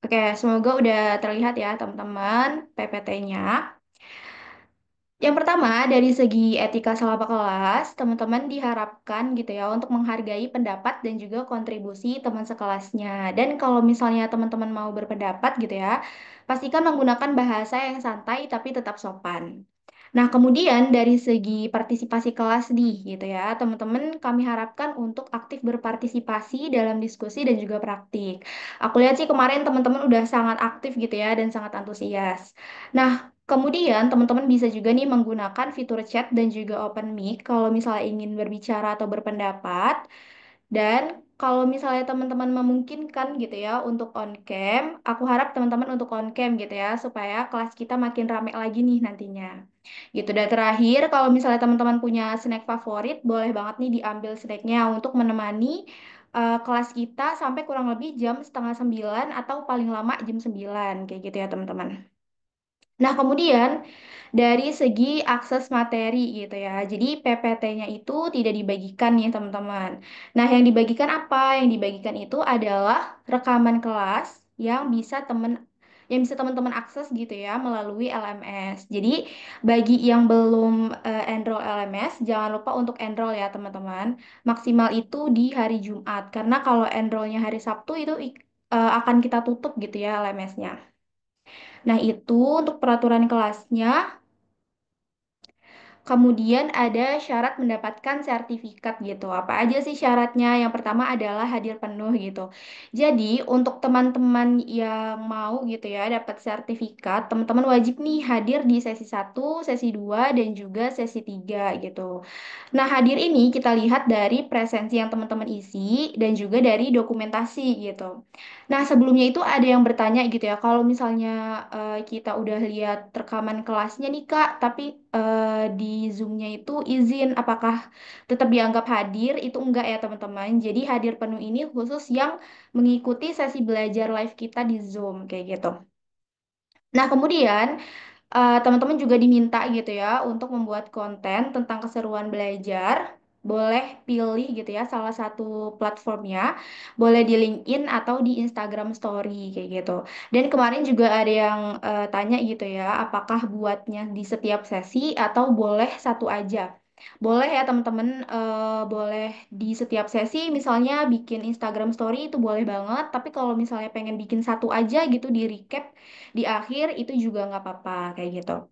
Oke, semoga udah terlihat ya teman-teman PPT-nya. Yang pertama, dari segi etika selama kelas, teman-teman diharapkan gitu ya untuk menghargai pendapat dan juga kontribusi teman sekelasnya. Dan kalau misalnya teman-teman mau berpendapat gitu ya, pastikan menggunakan bahasa yang santai tapi tetap sopan. Nah, kemudian dari segi partisipasi kelas nih, gitu ya, teman-teman kami harapkan untuk aktif berpartisipasi dalam diskusi dan juga praktik. Aku lihat sih kemarin teman-teman udah sangat aktif gitu ya dan sangat antusias. Nah, kemudian teman-teman bisa juga nih menggunakan fitur chat dan juga open mic kalau misalnya ingin berbicara atau berpendapat. Dan kalau misalnya teman-teman memungkinkan gitu ya untuk on cam, aku harap teman-teman untuk on cam gitu ya supaya kelas kita makin rame lagi nih nantinya. Gitu. Dan terakhir, kalau misalnya teman-teman punya snack favorit, boleh banget nih diambil snacknya untuk menemani kelas kita sampai kurang lebih jam setengah 9 atau paling lama jam 9 kayak gitu ya teman-teman. Nah, kemudian dari segi akses materi gitu ya. Jadi PPT-nya itu tidak dibagikan nih teman-teman. Nah, yang dibagikan apa? Yang dibagikan itu adalah rekaman kelas yang bisa teman-teman akses gitu ya melalui LMS. Jadi bagi yang belum enroll LMS, jangan lupa untuk enroll ya teman-teman. Maksimal itu di hari Jumat karena kalau enrollnya hari Sabtu itu akan kita tutup gitu ya LMS-nya. Nah, itu untuk peraturan kelasnya. Kemudian ada syarat mendapatkan sertifikat gitu. Apa aja sih syaratnya? Yang pertama adalah hadir penuh gitu. Jadi untuk teman-teman yang mau gitu ya dapat sertifikat, teman-teman wajib nih hadir di sesi satu, sesi 2, dan juga sesi 3 gitu. Nah, hadir ini kita lihat dari presensi yang teman-teman isi dan juga dari dokumentasi gitu. Nah, sebelumnya itu ada yang bertanya gitu ya, kalau misalnya kita udah lihat rekaman kelasnya nih Kak, tapi di Zoom-nya itu izin, apakah tetap dianggap hadir? Itu enggak ya teman-teman. Jadi hadir penuh ini khusus yang mengikuti sesi belajar live kita di Zoom kayak gitu. Nah, kemudian teman-teman juga diminta gitu ya untuk membuat konten tentang keseruan belajar. Boleh pilih gitu ya salah satu platformnya, boleh di LinkedIn atau di Instagram Story kayak gitu. Dan kemarin juga ada yang tanya gitu ya, apakah buatnya di setiap sesi atau boleh satu aja. Boleh ya teman-teman, boleh di setiap sesi misalnya bikin Instagram Story itu boleh banget. Tapi kalau misalnya pengen bikin satu aja gitu di recap di akhir itu juga nggak apa-apa kayak gitu.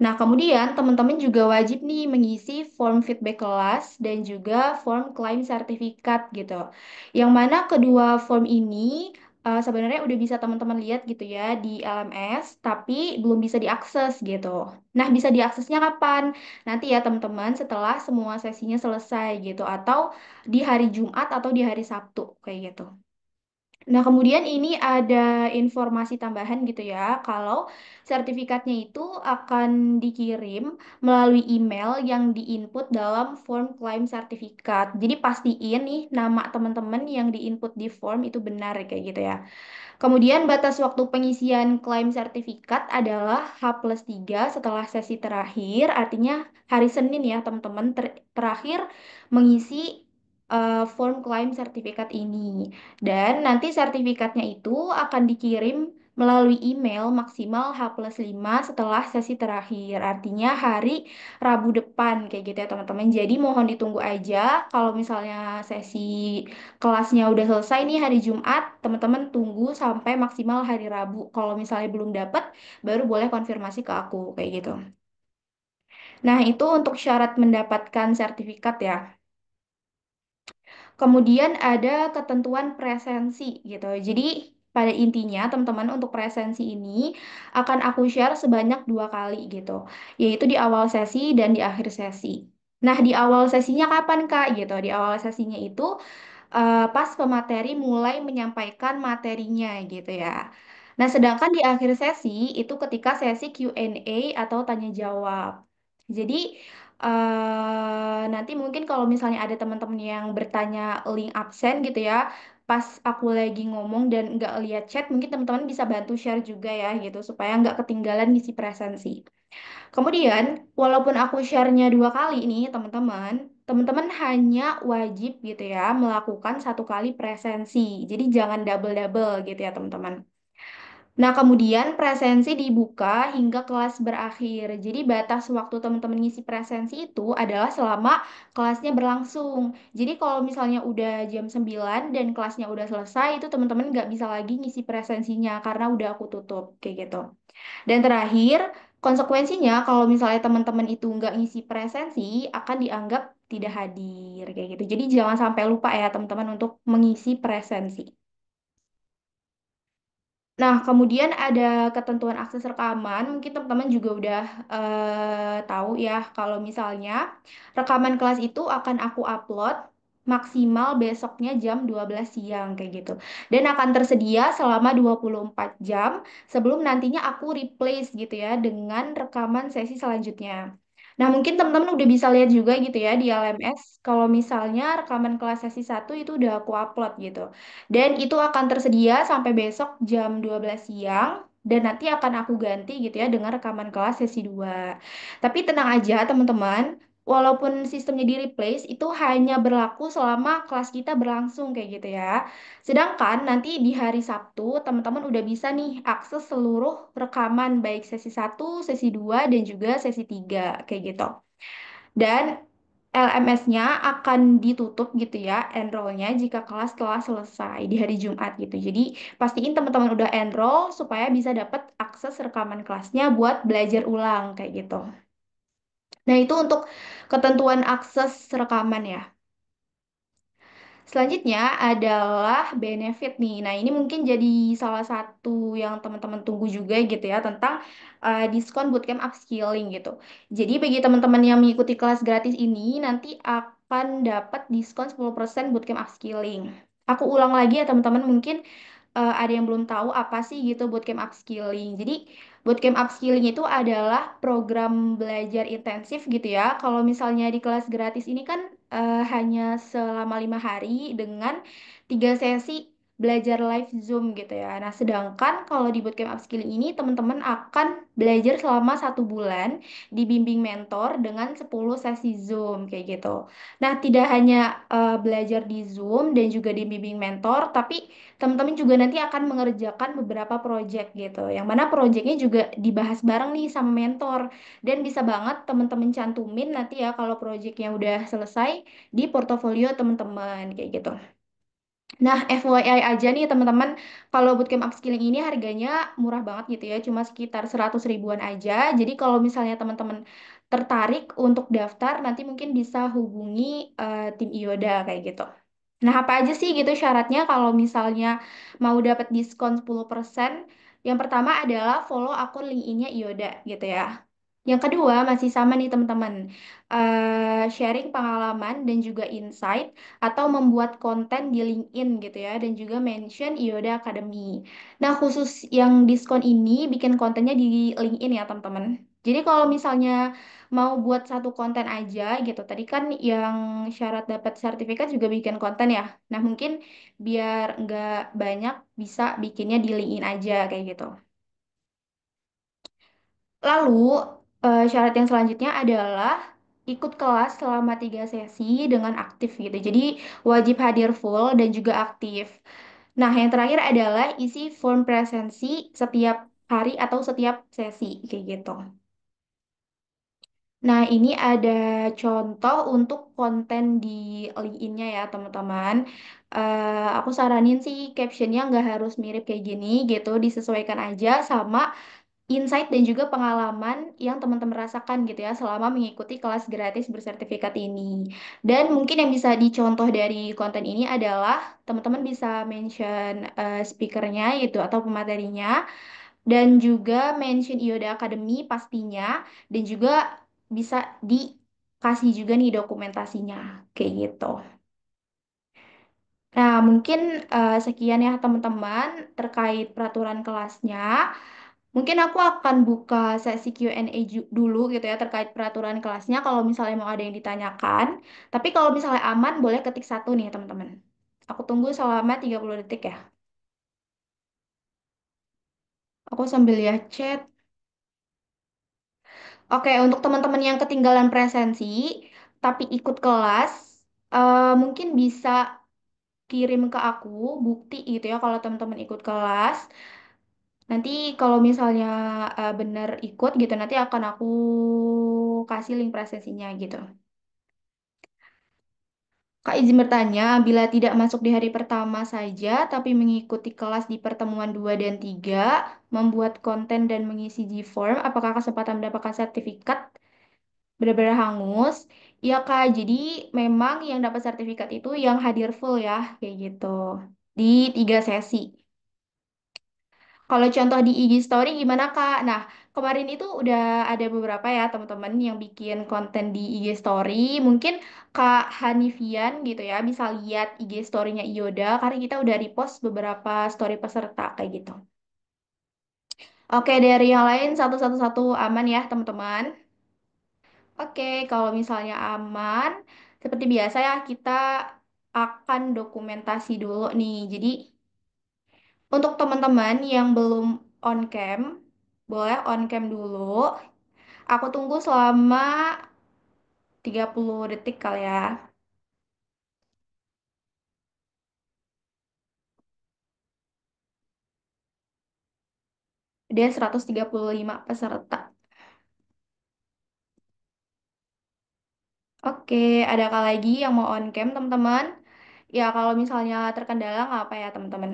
Nah, kemudian teman-teman juga wajib nih mengisi form feedback kelas dan juga form klaim sertifikat gitu. Yang mana kedua form ini sebenarnya udah bisa teman-teman lihat gitu ya di LMS, tapi belum bisa diakses gitu. Nah, bisa diaksesnya kapan? Nanti ya teman-teman setelah semua sesinya selesai gitu, atau di hari Jumat atau di hari Sabtu kayak gitu. Nah, kemudian ini ada informasi tambahan gitu ya, kalau sertifikatnya itu akan dikirim melalui email yang diinput dalam form klaim sertifikat. Jadi pastiin nih nama teman-teman yang diinput di form itu benar kayak gitu ya. Kemudian batas waktu pengisian klaim sertifikat adalah H+3 setelah sesi terakhir, artinya hari Senin ya teman-teman terakhir mengisi form klaim sertifikat ini. Dan nanti sertifikatnya itu akan dikirim melalui email maksimal H+5 setelah sesi terakhir, artinya hari Rabu depan kayak gitu ya teman-teman. Jadi mohon ditunggu aja kalau misalnya sesi kelasnya udah selesai nih hari Jumat, teman-teman tunggu sampai maksimal hari Rabu. Kalau misalnya belum dapat, baru boleh konfirmasi ke aku kayak gitu. Nah, itu untuk syarat mendapatkan sertifikat ya. Kemudian ada ketentuan presensi gitu. Jadi pada intinya teman-teman untuk presensi ini akan aku share sebanyak 2 kali gitu, yaitu di awal sesi dan di akhir sesi. Nah, di awal sesinya kapan Kak gitu? Di awal sesinya itu pas pemateri mulai menyampaikan materinya gitu ya. Nah, sedangkan di akhir sesi itu ketika sesi Q&A atau tanya jawab. Jadi nanti mungkin kalau misalnya ada teman-teman yang bertanya link absen gitu ya, pas aku lagi ngomong dan nggak lihat chat, mungkin teman-teman bisa bantu share juga ya gitu supaya nggak ketinggalan ngisi presensi. Kemudian, walaupun aku share-nya 2 kali ini, teman-teman, teman-teman hanya wajib gitu ya melakukan 1 kali presensi. Jadi jangan double-double gitu ya, teman-teman. Nah, kemudian presensi dibuka hingga kelas berakhir. Jadi batas waktu teman-teman ngisi presensi itu adalah selama kelasnya berlangsung. Jadi kalau misalnya udah jam 9 dan kelasnya udah selesai, itu teman-teman nggak bisa lagi ngisi presensinya karena udah aku tutup, kayak gitu. Dan terakhir, konsekuensinya kalau misalnya teman-teman itu nggak ngisi presensi, akan dianggap tidak hadir, kayak gitu. Jadi jangan sampai lupa ya teman-teman untuk mengisi presensi. Nah, kemudian ada ketentuan akses rekaman. Mungkin teman-teman juga udah tahu ya, kalau misalnya rekaman kelas itu akan aku upload maksimal besoknya jam 12 siang kayak gitu. Dan akan tersedia selama 24 jam sebelum nantinya aku replace gitu ya dengan rekaman sesi selanjutnya. Nah, mungkin teman-teman udah bisa lihat juga gitu ya di LMS kalau misalnya rekaman kelas sesi satu itu udah aku upload gitu. Dan itu akan tersedia sampai besok jam 12 siang dan nanti akan aku ganti gitu ya dengan rekaman kelas sesi 2. Tapi tenang aja teman-teman, walaupun sistemnya di replace itu hanya berlaku selama kelas kita berlangsung kayak gitu ya. Sedangkan nanti di hari Sabtu teman-teman udah bisa nih akses seluruh rekaman baik sesi satu, sesi 2 dan juga sesi 3 kayak gitu. Dan LMS-nya akan ditutup gitu ya, enrollnya jika kelas telah selesai di hari Jumat gitu. Jadi pastiin teman-teman udah enroll supaya bisa dapat akses rekaman kelasnya buat belajar ulang kayak gitu. Nah itu untuk ketentuan akses rekaman ya. Selanjutnya adalah benefit nih. Nah, ini mungkin jadi salah satu yang teman-teman tunggu juga gitu ya tentang diskon bootcamp upskilling gitu. Jadi bagi teman-teman yang mengikuti kelas gratis ini nanti akan dapat diskon 10% bootcamp upskilling. Aku ulang lagi ya teman-teman, mungkin ada yang belum tahu apa sih gitu bootcamp upskilling. Jadi bootcamp upskilling itu adalah program belajar intensif gitu ya. Kalau misalnya di kelas gratis ini kan hanya selama 5 hari dengan 3 sesi belajar live Zoom gitu ya. Nah, sedangkan kalau di bootcamp upskilling ini teman-teman akan belajar selama 1 bulan dibimbing mentor dengan 10 sesi Zoom kayak gitu. Nah, tidak hanya belajar di Zoom dan juga dibimbing mentor, tapi teman-teman juga nanti akan mengerjakan beberapa project gitu. Yang mana projectnya juga dibahas bareng nih sama mentor. Dan bisa banget teman-teman cantumin nanti ya kalau projectnya udah selesai di portofolio teman-teman kayak gitu. Nah, FYI aja nih teman-teman, kalau bootcamp upskilling ini harganya murah banget gitu ya, cuma sekitar 100 ribuan aja. Jadi kalau misalnya teman-teman tertarik untuk daftar, nanti mungkin bisa hubungi tim IODA kayak gitu. Nah, apa aja sih gitu syaratnya kalau misalnya mau dapat diskon 10%? Yang pertama adalah follow akun LinkedIn-nya IODA gitu ya. Yang kedua masih sama nih teman-teman. Sharing pengalaman dan juga insight atau membuat konten di LinkedIn gitu ya dan juga mention IODA Academy. Nah, khusus yang diskon ini bikin kontennya di LinkedIn ya teman-teman. Jadi kalau misalnya mau buat satu konten aja gitu. Tadi kan yang syarat dapat sertifikat juga bikin konten ya. Nah, mungkin biar nggak banyak bisa bikinnya di LinkedIn aja kayak gitu. Lalu, syarat yang selanjutnya adalah ikut kelas selama 3 sesi dengan aktif gitu. Jadi wajib hadir full dan juga aktif. Nah, yang terakhir adalah isi form presensi setiap hari atau setiap sesi kayak gitu. Nah, ini ada contoh untuk konten di LinkedIn-nya ya, teman-teman. Aku saranin sih captionnya nggak harus mirip kayak gini gitu, disesuaikan aja sama insight dan juga pengalaman yang teman-teman rasakan gitu ya selama mengikuti kelas gratis bersertifikat ini. Dan mungkin yang bisa dicontoh dari konten ini adalah teman-teman bisa mention speakernya gitu atau pematerinya dan juga mention Ioda Academy pastinya dan juga bisa dikasih juga nih dokumentasinya kayak gitu. Nah, mungkin sekian ya teman-teman terkait peraturan kelasnya. Mungkin aku akan buka sesi Q&A dulu gitu ya terkait peraturan kelasnya kalau misalnya mau ada yang ditanyakan. Tapi kalau misalnya aman boleh ketik satu nih teman-teman. Aku tunggu selama 30 detik ya. Aku sambil lihat chat. Oke, untuk teman-teman yang ketinggalan presensi tapi ikut kelas, mungkin bisa kirim ke aku bukti gitu ya kalau teman-teman ikut kelas. Nanti kalau misalnya bener ikut gitu, nanti akan aku kasih link presentasinya gitu. Kak izin bertanya, bila tidak masuk di hari pertama saja, tapi mengikuti kelas di pertemuan 2 dan 3, membuat konten dan mengisi G-form, apakah kesempatan mendapatkan sertifikat benar-benar hangus? Iya Kak, jadi memang yang dapat sertifikat itu yang hadir full ya, kayak gitu. Di 3 sesi. Kalau contoh di IG Story gimana Kak? Nah, kemarin itu udah ada beberapa ya teman-teman yang bikin konten di IG Story. Mungkin Kak Hanifian gitu ya bisa lihat IG Story-nya Iyoda karena kita udah repost beberapa story peserta kayak gitu. Oke, dari yang lain satu-satu aman ya teman-teman. Oke, kalau misalnya aman, seperti biasa ya kita akan dokumentasi dulu nih. Jadi untuk teman-teman yang belum on cam, boleh on cam dulu. Aku tunggu selama 30 detik kali ya. Dia 135 peserta. Oke, ada kali lagi yang mau on cam, teman-teman? Ya, kalau misalnya terkendala nggak apa ya, teman-teman?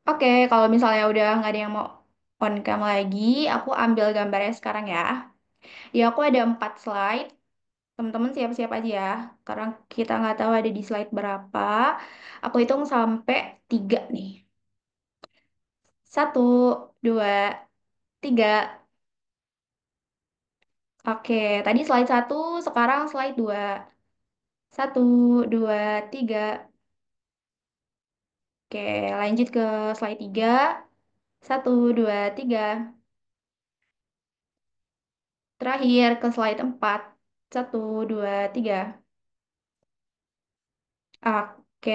Oke, kalau misalnya udah nggak ada yang mau on cam lagi, aku ambil gambarnya sekarang ya. Ya, aku ada 4 slide. Teman-teman siap-siap aja ya, karena kita nggak tahu ada di slide berapa. Aku hitung sampai 3 nih. Satu, dua, tiga. Oke, tadi slide satu, sekarang slide dua. Satu, dua, tiga. Oke, lanjut ke slide tiga. Satu, dua, tiga. Terakhir ke slide empat. Satu, dua, tiga. Oke,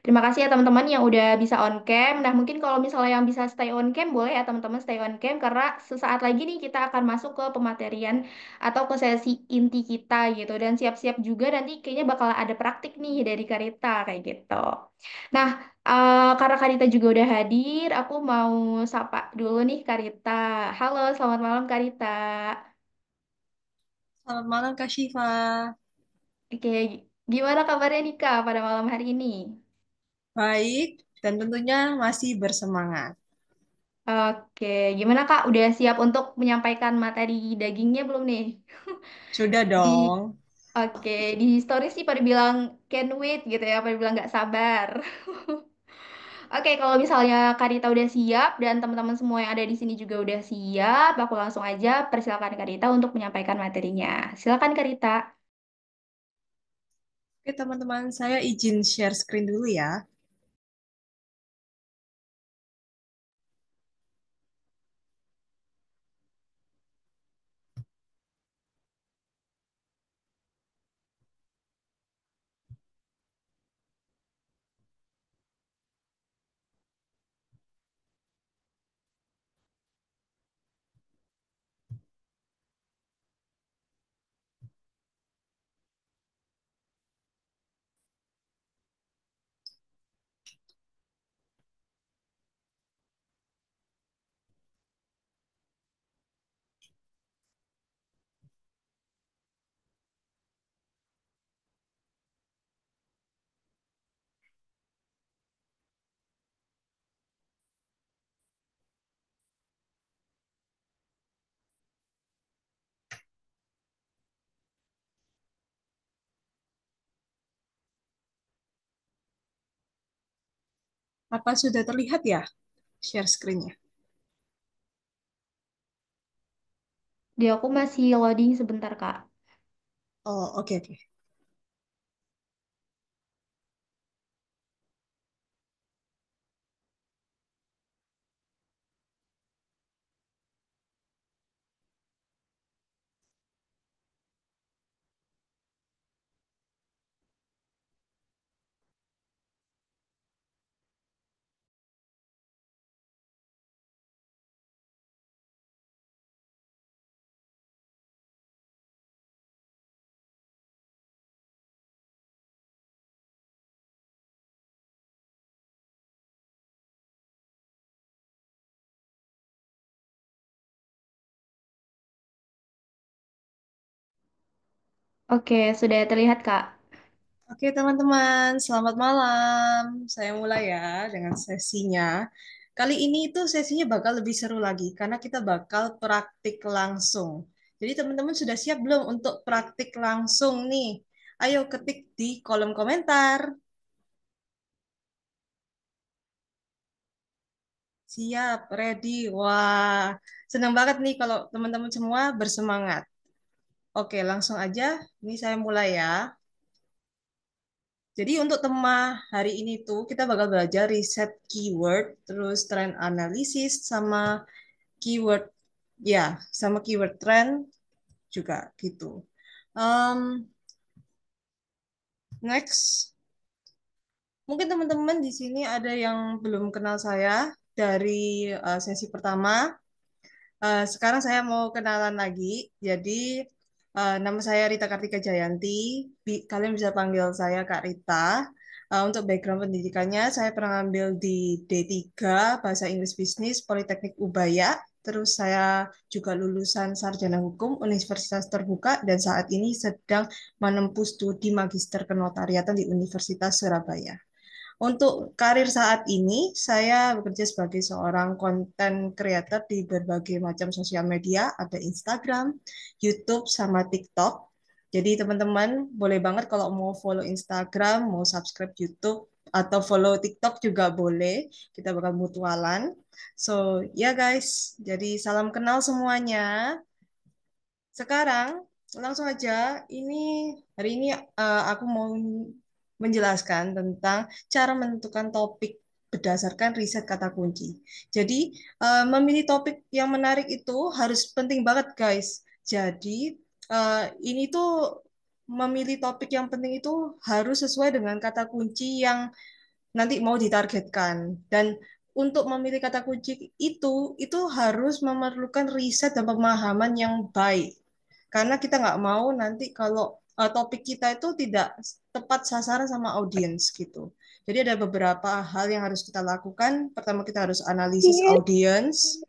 terima kasih ya teman-teman yang udah bisa on cam. Nah, mungkin kalau misalnya yang bisa stay on cam, boleh ya teman-teman stay on cam karena sesaat lagi nih kita akan masuk ke pematerian atau ke sesi inti kita gitu. Dan siap-siap juga nanti kayaknya bakal ada praktik nih dari Karita kayak gitu. Nah, karena Karita juga udah hadir, aku mau sapa dulu nih Karita. Halo, selamat malam Karita. Selamat malam Kak Shiva. Oke, gimana kabarnya nih Kak pada malam hari ini? Baik, dan tentunya masih bersemangat. Oke, gimana Kak? Udah siap untuk menyampaikan materi dagingnya belum nih? Sudah Di dong. Oke, di story sih pada bilang can't wait gitu ya, pada bilang nggak sabar. Oke, kalau misalnya Karita udah siap dan teman-teman semua yang ada di sini juga udah siap, aku langsung aja persilakan Karita untuk menyampaikan materinya. Silakan Karita. Oke teman-teman, saya izin share screen dulu ya. Apa sudah terlihat ya share screen-nya? Di aku masih loading sebentar Kak. Oh, oke oke. Oke, sudah terlihat, Kak. Oke, teman-teman, selamat malam. Saya mulai ya dengan sesinya. Kali ini itu sesinya bakal lebih seru lagi karena kita bakal praktik langsung. Jadi teman-teman sudah siap belum untuk praktik langsung nih? Ayo ketik di kolom komentar. Siap, ready. Wah, senang banget nih kalau teman-teman semua bersemangat. Oke, langsung aja. Ini saya mulai ya. Jadi untuk tema hari ini tuh kita bakal belajar riset keyword, terus trend analisis sama keyword ya, sama keyword trend juga gitu. Um, Next, mungkin teman-teman di sini ada yang belum kenal saya dari sesi pertama. Sekarang saya mau kenalan lagi. Jadi nama saya Rita Kartika Jayanti. Kalian bisa panggil saya Kak Rita. Untuk background pendidikannya, saya pernah ambil di D3 Bahasa Inggris Bisnis Politeknik Ubaya. Terus saya juga lulusan Sarjana Hukum Universitas Terbuka dan saat ini sedang menempuh studi Magister Kenotariatan di Universitas Surabaya. Untuk karir saat ini, saya bekerja sebagai seorang konten creator di berbagai macam sosial media, ada Instagram, YouTube, sama TikTok. Jadi teman-teman boleh banget kalau mau follow Instagram, mau subscribe YouTube, atau follow TikTok juga boleh. Kita bakal mutualan. So, ya guys, jadi salam kenal semuanya. Sekarang langsung aja, hari ini aku mau menjelaskan tentang cara menentukan topik berdasarkan riset kata kunci. Jadi memilih topik yang menarik itu harus penting banget guys. Jadi ini tuh memilih topik yang penting itu harus sesuai dengan kata kunci yang nanti mau ditargetkan. Dan untuk memilih kata kunci itu harus memerlukan riset dan pemahaman yang baik. Karena kita nggak mau nanti kalau topik kita itu tidak tepat sasaran sama audiens gitu. Jadi ada beberapa hal yang harus kita lakukan. Pertama kita harus analisis audiens,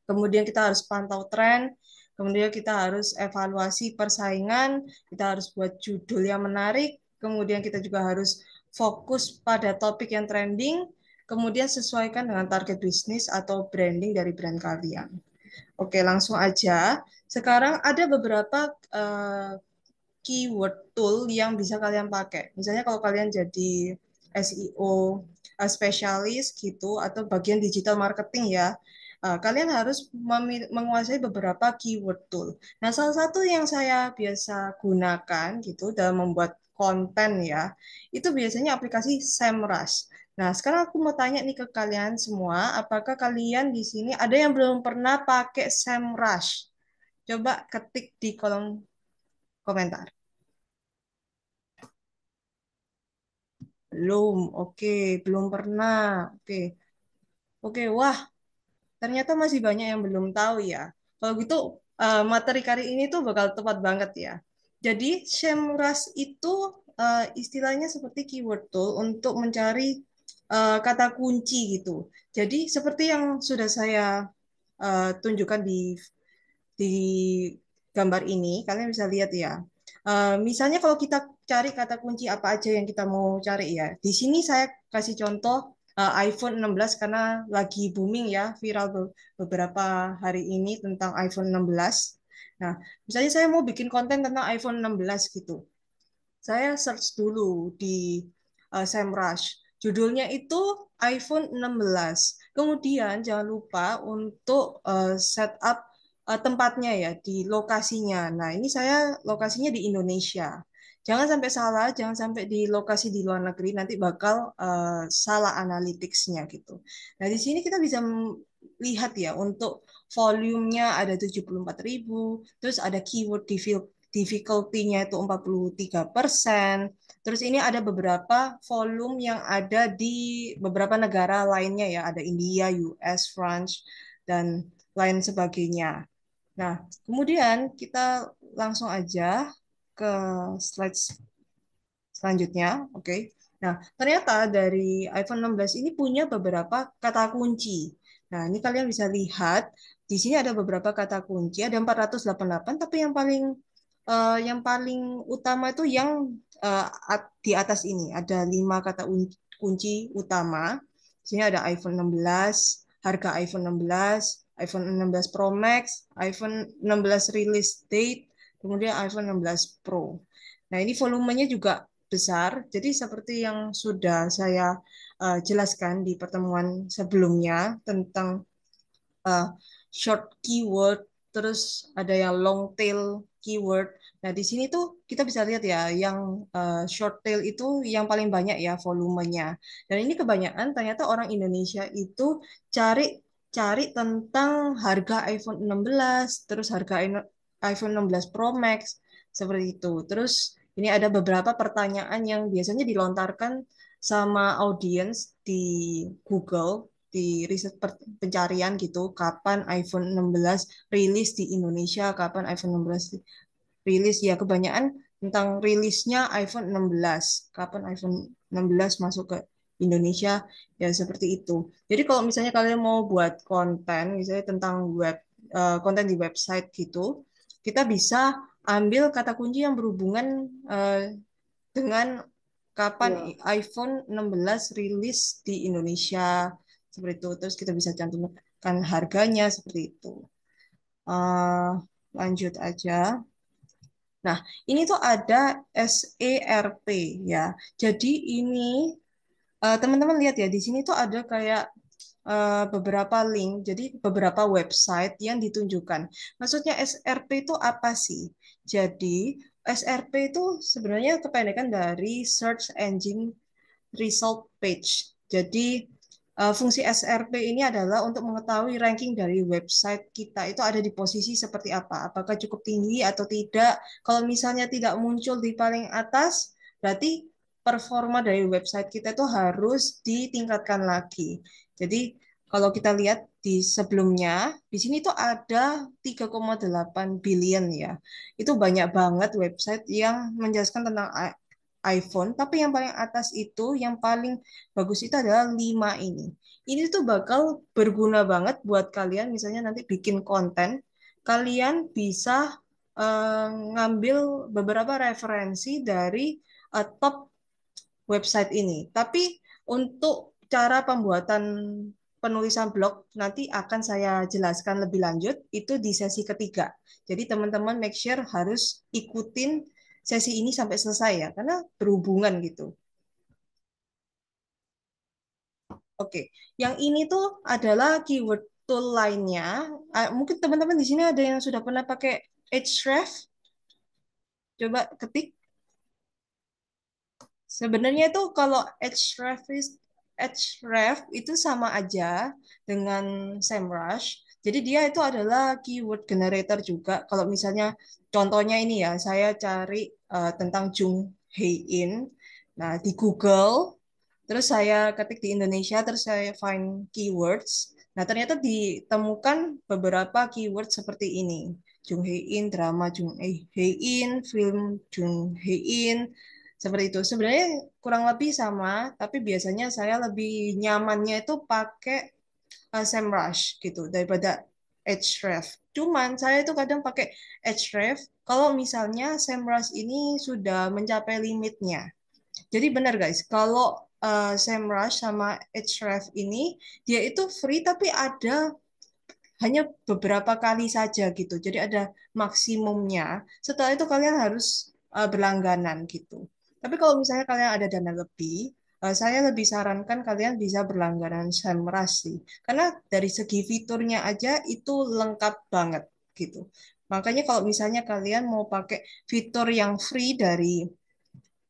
kemudian kita harus pantau tren, kemudian kita harus evaluasi persaingan, kita harus buat judul yang menarik, kemudian kita juga harus fokus pada topik yang trending, kemudian sesuaikan dengan target bisnis atau branding dari brand kalian. Oke, langsung aja. Sekarang ada beberapa keyword tool yang bisa kalian pakai. Misalnya kalau kalian jadi SEO spesialis gitu atau bagian digital marketing ya, kalian harus menguasai beberapa keyword tool. Nah, salah satu yang saya biasa gunakan gitu dalam membuat konten ya, itu biasanya aplikasi SEMrush. Nah, sekarang aku mau tanya nih ke kalian semua, apakah kalian di sini ada yang belum pernah pakai SEMrush? Coba ketik di kolom komentar. Belum, oke, belum pernah, oke, oke, wah, ternyata masih banyak yang belum tahu ya. Kalau gitu, materi kali ini tuh bakal tepat banget ya. Jadi, SEMrush itu istilahnya seperti keyword tool untuk mencari kata kunci gitu. Jadi, seperti yang sudah saya tunjukkan di gambar ini, kalian bisa lihat ya. Misalnya kalau kita cari kata kunci apa aja yang kita mau cari ya. Di sini saya kasih contoh iPhone 16 karena lagi booming ya, viral beberapa hari ini tentang iPhone 16. Nah, misalnya saya mau bikin konten tentang iPhone 16 gitu. Saya search dulu di SEMrush. Judulnya itu iPhone 16. Kemudian jangan lupa untuk setup tempatnya ya di lokasinya. Nah, ini saya lokasinya di Indonesia. Jangan sampai salah, jangan sampai di lokasi di luar negeri, nanti bakal salah analytics-nya gitu. Nah, di sini kita bisa lihat ya, untuk volumenya ada 74.000, terus ada keyword difficulty-nya itu 43%. Terus ini ada beberapa volume yang ada di beberapa negara lainnya ya, ada India, US, France, dan lain sebagainya. Nah, kemudian kita langsung aja ke slide selanjutnya. Oke. Nah, ternyata dari iPhone 16 ini punya beberapa kata kunci. Nah, ini kalian bisa lihat di sini ada beberapa kata kunci, ada 488, tapi yang paling yang paling utama itu yang di atas ini ada 5 kata kunci utama. Di sini ada iPhone 16, harga iPhone 16, iPhone 16 Pro Max, iPhone 16 release date, kemudian iPhone 16 Pro. Nah, ini volumenya juga besar. Jadi seperti yang sudah saya jelaskan di pertemuan sebelumnya tentang uh, short keyword, terus ada yang long tail keyword. Nah, di sini tuh kita bisa lihat ya, yang short tail itu yang paling banyak ya volumenya. Dan ini kebanyakan ternyata orang Indonesia itu cari cari tentang harga iPhone 16, terus harga iPhone 16 Pro Max, seperti itu. Terus ini ada beberapa pertanyaan yang biasanya dilontarkan sama audiens di Google di riset pencarian gitu, kapan iPhone 16 rilis di Indonesia, kapan iPhone 16 rilis, ya kebanyakan tentang rilisnya iPhone 16, kapan iPhone 16 masuk ke Indonesia, ya seperti itu. Jadi kalau misalnya kalian mau buat konten, misalnya tentang konten di website gitu, kita bisa ambil kata kunci yang berhubungan dengan kapan Iya. iPhone 16 rilis di Indonesia, seperti itu. Terus kita bisa cantumkan harganya seperti itu. Eh, lanjut aja. Nah, ini tuh ada SERP ya. Jadi ini teman-teman lihat ya, di sini tuh ada kayak beberapa link, jadi beberapa website yang ditunjukkan. Maksudnya SRP itu apa sih? Jadi SRP itu sebenarnya kependekan dari Search Engine Result Page. Jadi fungsi SRP ini adalah untuk mengetahui ranking dari website kita itu ada di posisi seperti apa. Apakah cukup tinggi atau tidak? Kalau misalnya tidak muncul di paling atas, berarti performa dari website kita itu harus ditingkatkan lagi. Jadi kalau kita lihat di sebelumnya, di sini tuh ada 3,8 billion ya. Itu banyak banget website yang menjelaskan tentang iPhone, tapi yang paling atas itu, yang paling bagus itu adalah 5 ini. Ini tuh bakal berguna banget buat kalian, misalnya nanti bikin konten, kalian bisa ngambil beberapa referensi dari top website ini. Tapi untuk cara pembuatan penulisan blog nanti akan saya jelaskan lebih lanjut itu di sesi ketiga. Jadi teman-teman make sure harus ikutin sesi ini sampai selesai ya, karena berhubungan gitu. Oke, yang ini tuh adalah keyword tool lainnya. Mungkin teman-teman di sini ada yang sudah pernah pakai Ahrefs. Coba ketik. Sebenarnya itu kalau Ahrefs itu sama aja dengan SEMrush. Jadi dia itu adalah keyword generator juga. Kalau misalnya contohnya ini ya, saya cari tentang Jung Hae-in. Nah, di Google, terus saya ketik di Indonesia, terus saya find keywords. Nah, ternyata ditemukan beberapa keyword seperti ini. Jung Hae-in, drama Jung Hae-in, film Jung Hae-in, seperti itu. Sebenarnya kurang lebih sama, tapi biasanya saya lebih nyamannya itu pakai SEMrush gitu daripada Ahrefs. Cuman saya itu kadang pakai Ahrefs kalau misalnya SEMrush ini sudah mencapai limitnya. Jadi benar guys, kalau SEMrush sama Ahrefs ini dia itu free tapi ada hanya beberapa kali saja gitu. Jadi ada maksimumnya. Setelah itu kalian harus berlangganan gitu. Tapi kalau misalnya kalian ada dana lebih, saya lebih sarankan kalian bisa berlangganan SEMrush sih. Karena dari segi fiturnya aja itu lengkap banget gitu. Makanya kalau misalnya kalian mau pakai fitur yang free dari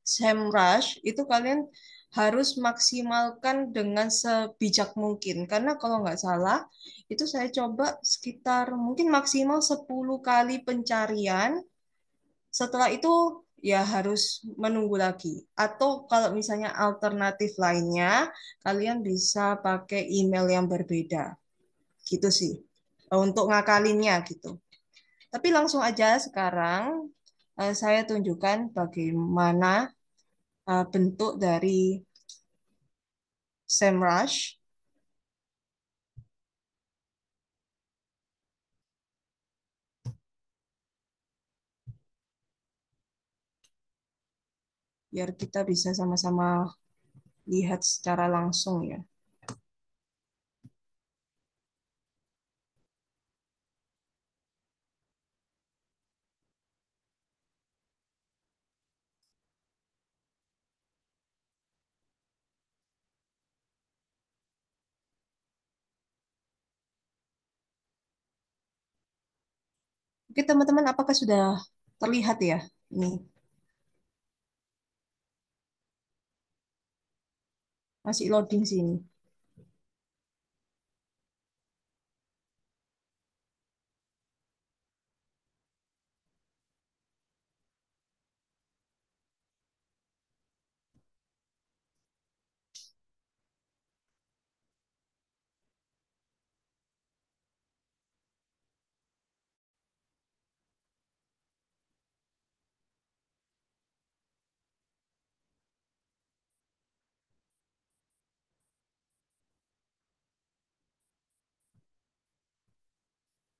SEMrush itu kalian harus maksimalkan dengan sebijak mungkin. Karena kalau nggak salah, itu saya coba sekitar mungkin maksimal 10 kali pencarian. Setelah itu ya harus menunggu lagi. Atau kalau misalnya alternatif lainnya, kalian bisa pakai email yang berbeda. Gitu sih. Untuk ngakalinnya gitu. Tapi langsung aja sekarang saya tunjukkan bagaimana bentuk dari SEMrush. biar kita bisa sama-sama lihat secara langsung ya. Oke, teman-teman, apakah sudah terlihat ya? Ini masih loading sini.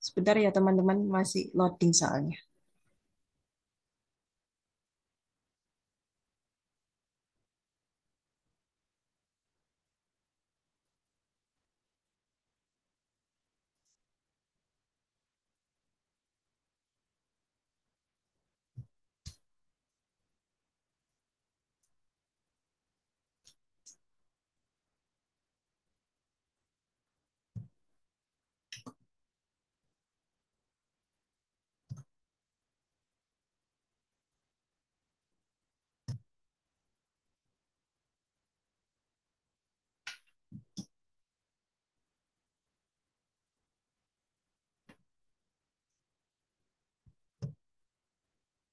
Sebentar ya, teman-teman, masih loading soalnya.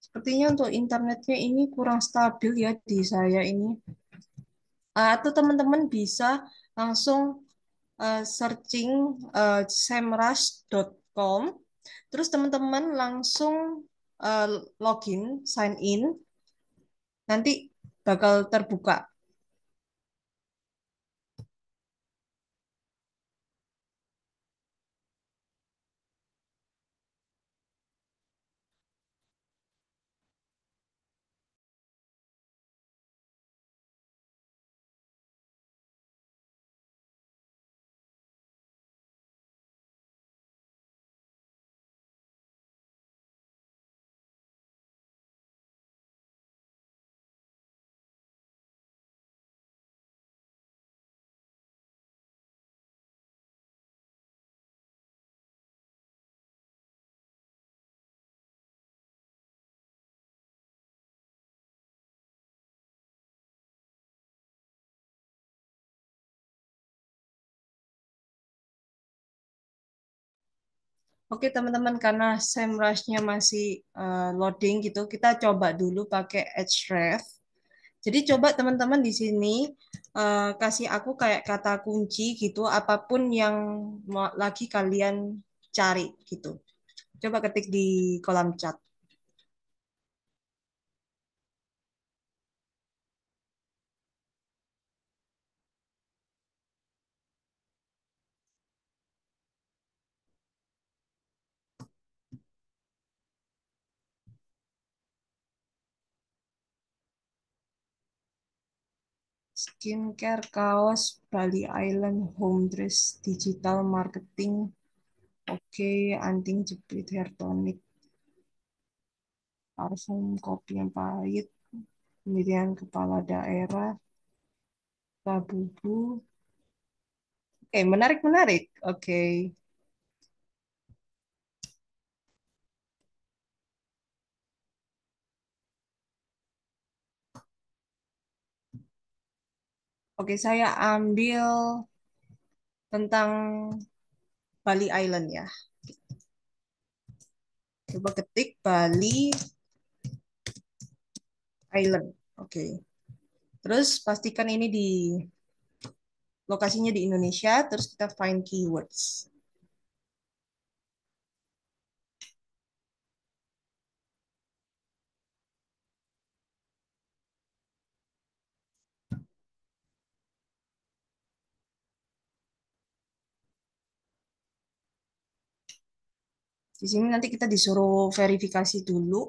Sepertinya untuk internetnya ini kurang stabil ya di saya ini. Atau teman-teman bisa langsung searching semrush.com. Terus teman-teman langsung eh, login, sign in, nanti bakal terbuka. Oke teman-teman, karena SEMrush-nya masih loading gitu, kita coba dulu pakai Ahrefs. Jadi coba teman-teman di sini kasih aku kayak kata kunci gitu, apapun yang lagi kalian cari gitu. Coba ketik di kolom chat. Skincare, kaos, Bali Island, home dress, digital marketing, oke, anting jepit, hair tonic, parfum, kopi yang pahit, pemilihan kepala daerah, Labubu. Oke, menarik, menarik. Oke, oke, saya ambil tentang Bali Island ya. Coba ketik Bali Island. Oke. Terus pastikan ini di lokasinya di Indonesia, terus kita find keywords. Di sini nanti kita disuruh verifikasi dulu.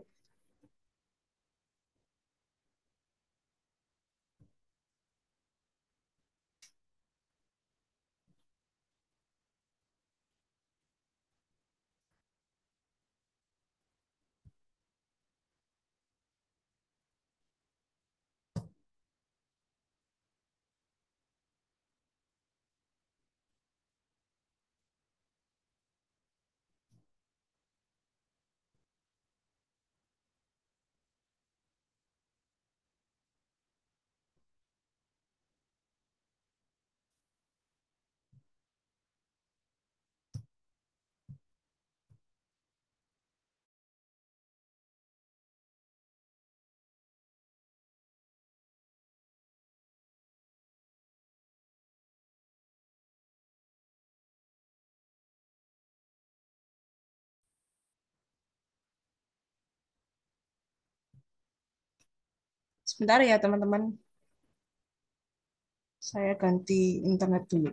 Sebentar ya teman-teman, saya ganti internet dulu.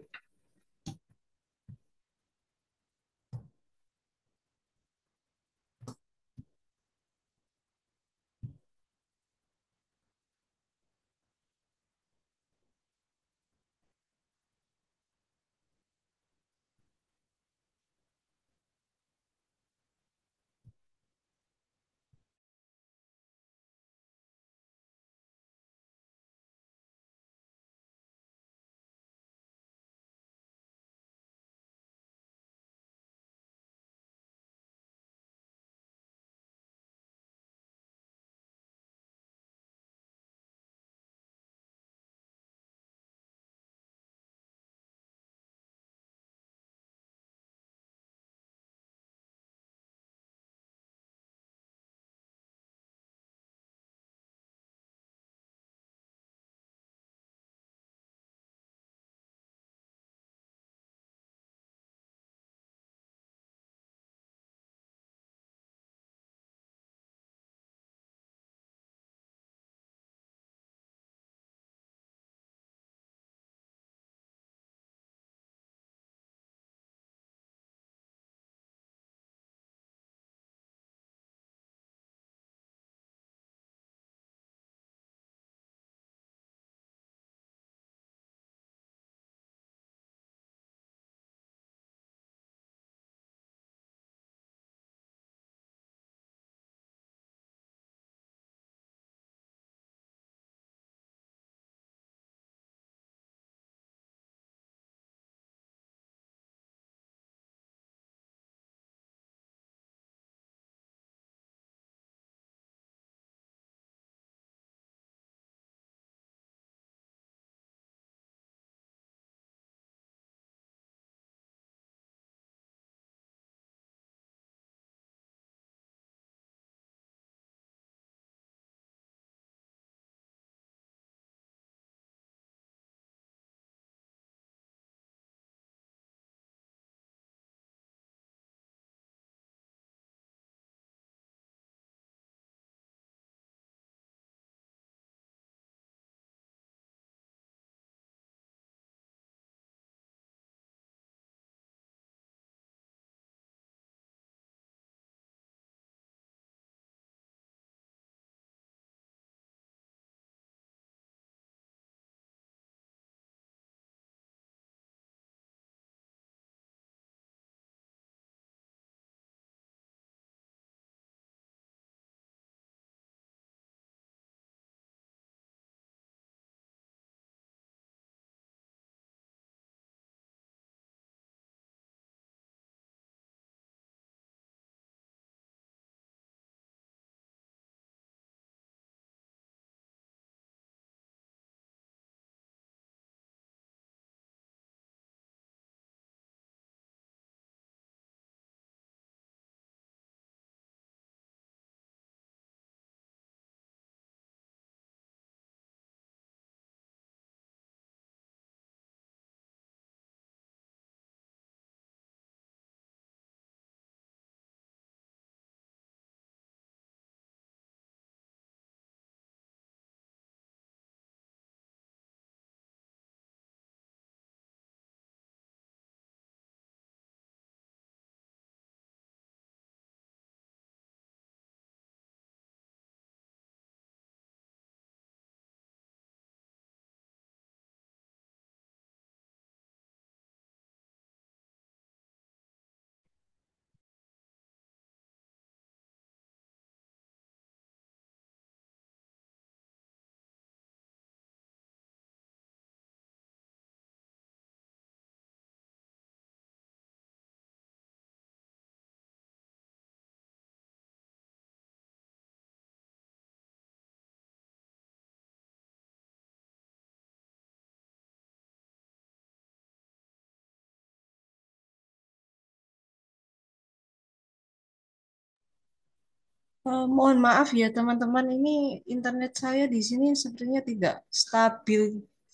Mohon maaf ya teman-teman, ini internet saya di sini sepertinya tidak stabil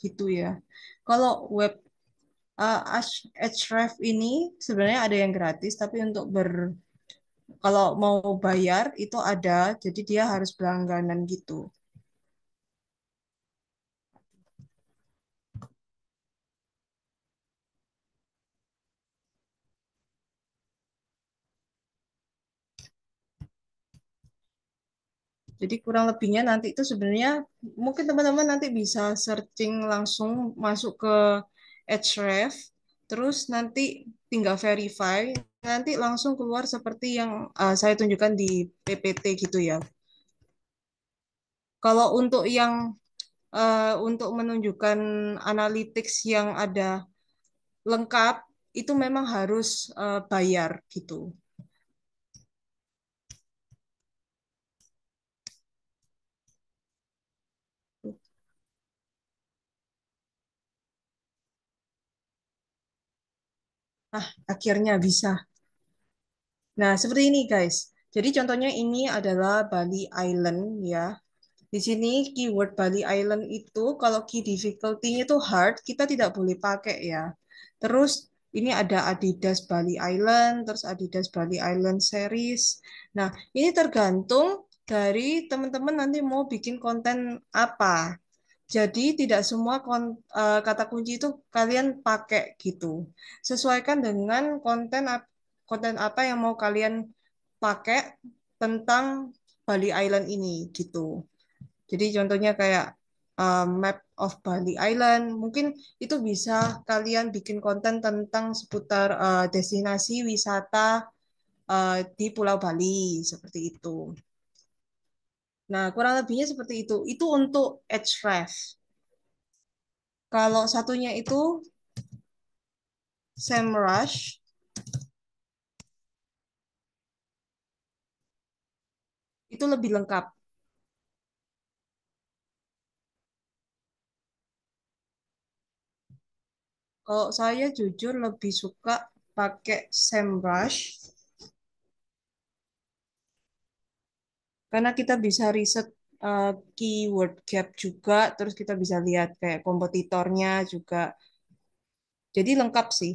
gitu ya. Kalau web Ahref ini sebenarnya ada yang gratis, tapi untuk kalau mau bayar itu ada, jadi dia harus berlangganan gitu. Jadi kurang lebihnya nanti itu sebenarnya mungkin teman-teman nanti bisa searching langsung masuk ke Ahrefs, terus nanti tinggal verify, nanti langsung keluar seperti yang saya tunjukkan di PPT gitu ya. Kalau untuk yang untuk menunjukkan analytics yang ada lengkap itu memang harus bayar gitu. Ah, akhirnya bisa. Nah, seperti ini guys. Jadi contohnya ini adalah Bali Island ya. Di sini keyword Bali Island itu kalau key difficulty-nya itu hard, kita tidak boleh pakai ya. Terus ini ada Adidas Bali Island, terus Adidas Bali Island series. Nah, ini tergantung dari teman-teman nanti mau bikin konten apa. Jadi tidak semua kata kunci itu kalian pakai gitu. Sesuaikan dengan konten apa yang mau kalian pakai tentang Bali Island ini gitu. Jadi contohnya kayak map of Bali Island, mungkin itu bisa kalian bikin konten tentang seputar destinasi wisata di Pulau Bali seperti itu. Nah, kurang lebihnya seperti itu. Itu untuk Ahrefs. Kalau satunya itu SEMrush, itu lebih lengkap. Kalau saya jujur lebih suka pakai SEMrush karena kita bisa riset keyword gap juga, terus kita bisa lihat kayak kompetitornya juga. Jadi lengkap sih.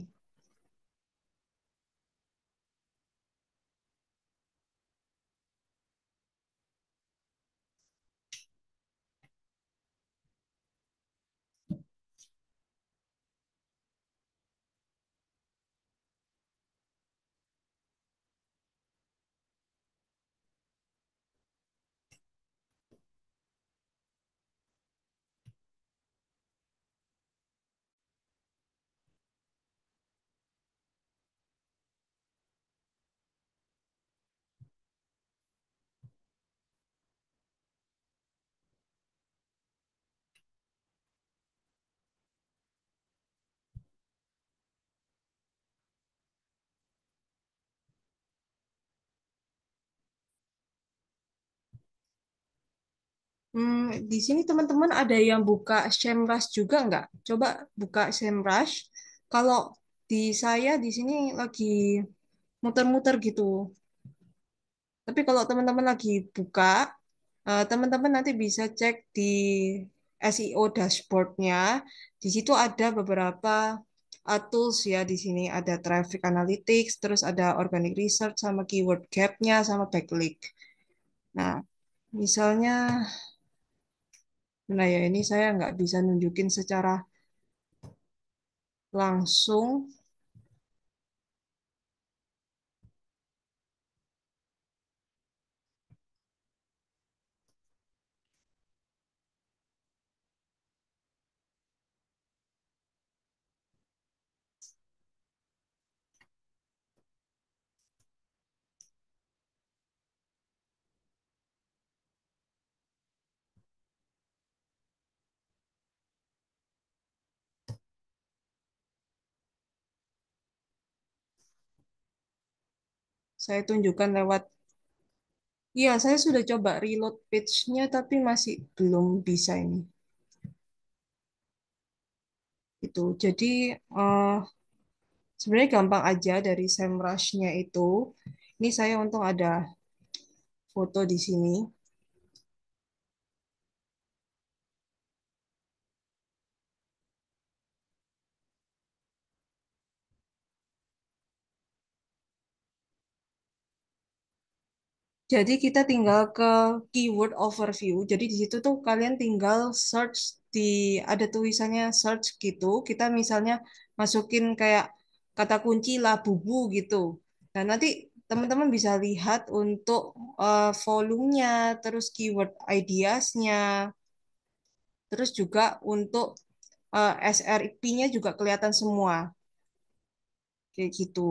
Di sini teman-teman ada yang buka SEMrush juga nggak? Coba buka SEMrush. Kalau di saya di sini lagi muter-muter gitu. Tapi kalau teman-teman lagi buka, teman-teman nanti bisa cek di SEO dashboardnya. Di situ ada beberapa tools ya di sini. Ada traffic analytics, terus ada organic research sama keyword gap-nya sama backlink. Nah, misalnya, nah ya ini saya nggak bisa nunjukin secara langsung. Saya tunjukkan lewat, iya saya sudah coba reload page-nya tapi masih belum bisa ini. Itu. Jadi eh, sebenarnya gampang aja dari SEMrush-nya itu. Ini saya untung ada foto di sini. Jadi kita tinggal ke keyword overview. Jadi di situ tuh kalian tinggal search di ada tulisannya search gitu. Kita misalnya masukin kayak kata kunci labubu gitu. Nah, nanti teman-teman bisa lihat untuk volumenya, terus keyword ideasnya, terus juga untuk SRP-nya juga kelihatan semua, kayak gitu.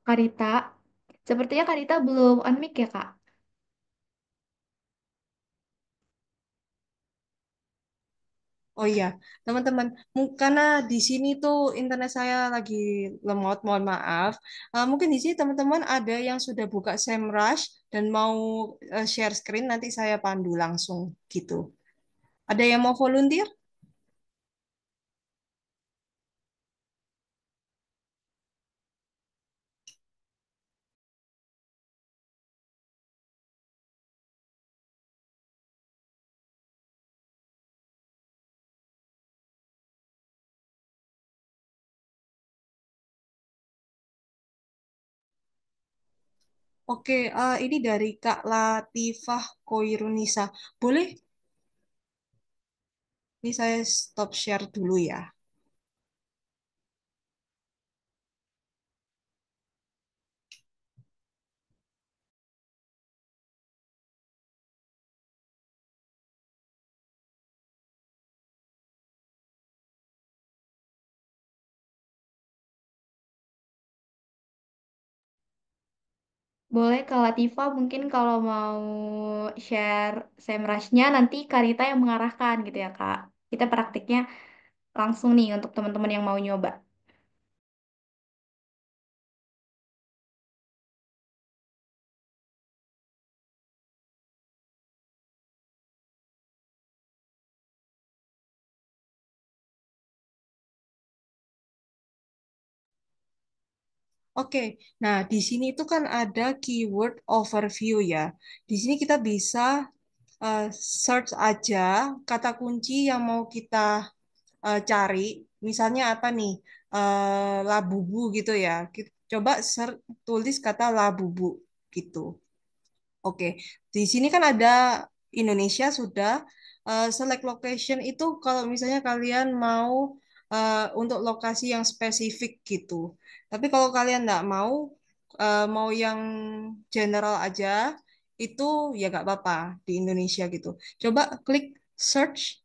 Karita, sepertinya Karita belum unmic ya, Kak? Oh iya, teman-teman, karena di sini tuh internet saya lagi lemot, mohon maaf. Mungkin di sini teman-teman ada yang sudah buka SEMrush dan mau share screen, nanti saya pandu langsung gitu. Ada yang mau volunteer? Oke, ini dari Kak Latifah Koirunisa. Boleh? Ini saya stop share dulu ya. Boleh Kak Latifa mungkin kalau mau share semrushnya nanti Karita yang mengarahkan gitu ya Kak. Kita praktiknya langsung nih untuk teman-teman yang mau nyoba. Oke, nah di sini itu kan ada keyword overview ya. Di sini kita bisa eh, search aja kata kunci yang mau kita cari. Misalnya apa nih? Labubu gitu ya. Coba tulis kata labubu gitu. Oke, di sini kan ada Indonesia sudah. Select location itu kalau misalnya kalian mau untuk lokasi yang spesifik gitu. Tapi kalau kalian nggak mau, mau yang general aja, itu ya nggak apa-apa di Indonesia gitu. Coba klik search.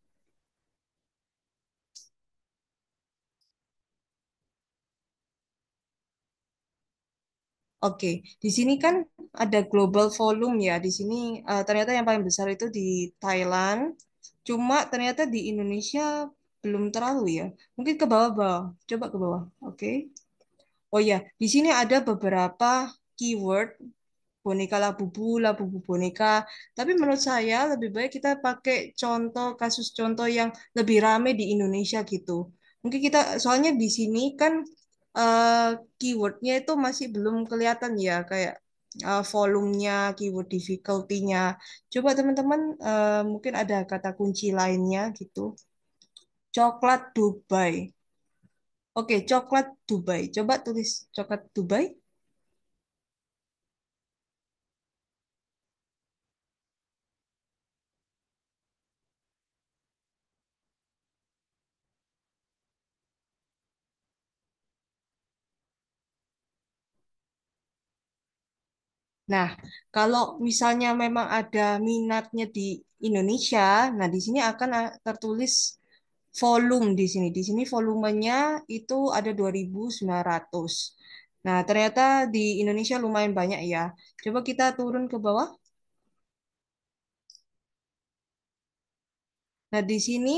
Oke, di sini kan ada global volume ya. Di sini ternyata yang paling besar itu di Thailand. Cuma ternyata di Indonesia belum terlalu ya. Mungkin ke bawah-bawah. Coba ke bawah. Oke. Oh ya, di sini ada beberapa keyword. boneka labubu boneka. Tapi menurut saya lebih baik kita pakai contoh kasus contoh yang lebih rame di Indonesia gitu. Mungkin kita soalnya di sini kan eh, keywordnya itu masih belum kelihatan ya kayak volumenya, keyword difficulty-nya. Coba teman-teman mungkin ada kata kunci lainnya gitu. Coklat Dubai. Oke, coklat Dubai. Coba tulis coklat Dubai. Nah, kalau misalnya memang ada minatnya di Indonesia, nah di sini akan tertulis volume di sini. Di sini volumenya itu ada 2.900. Nah, ternyata di Indonesia lumayan banyak ya. Coba kita turun ke bawah. Nah, di sini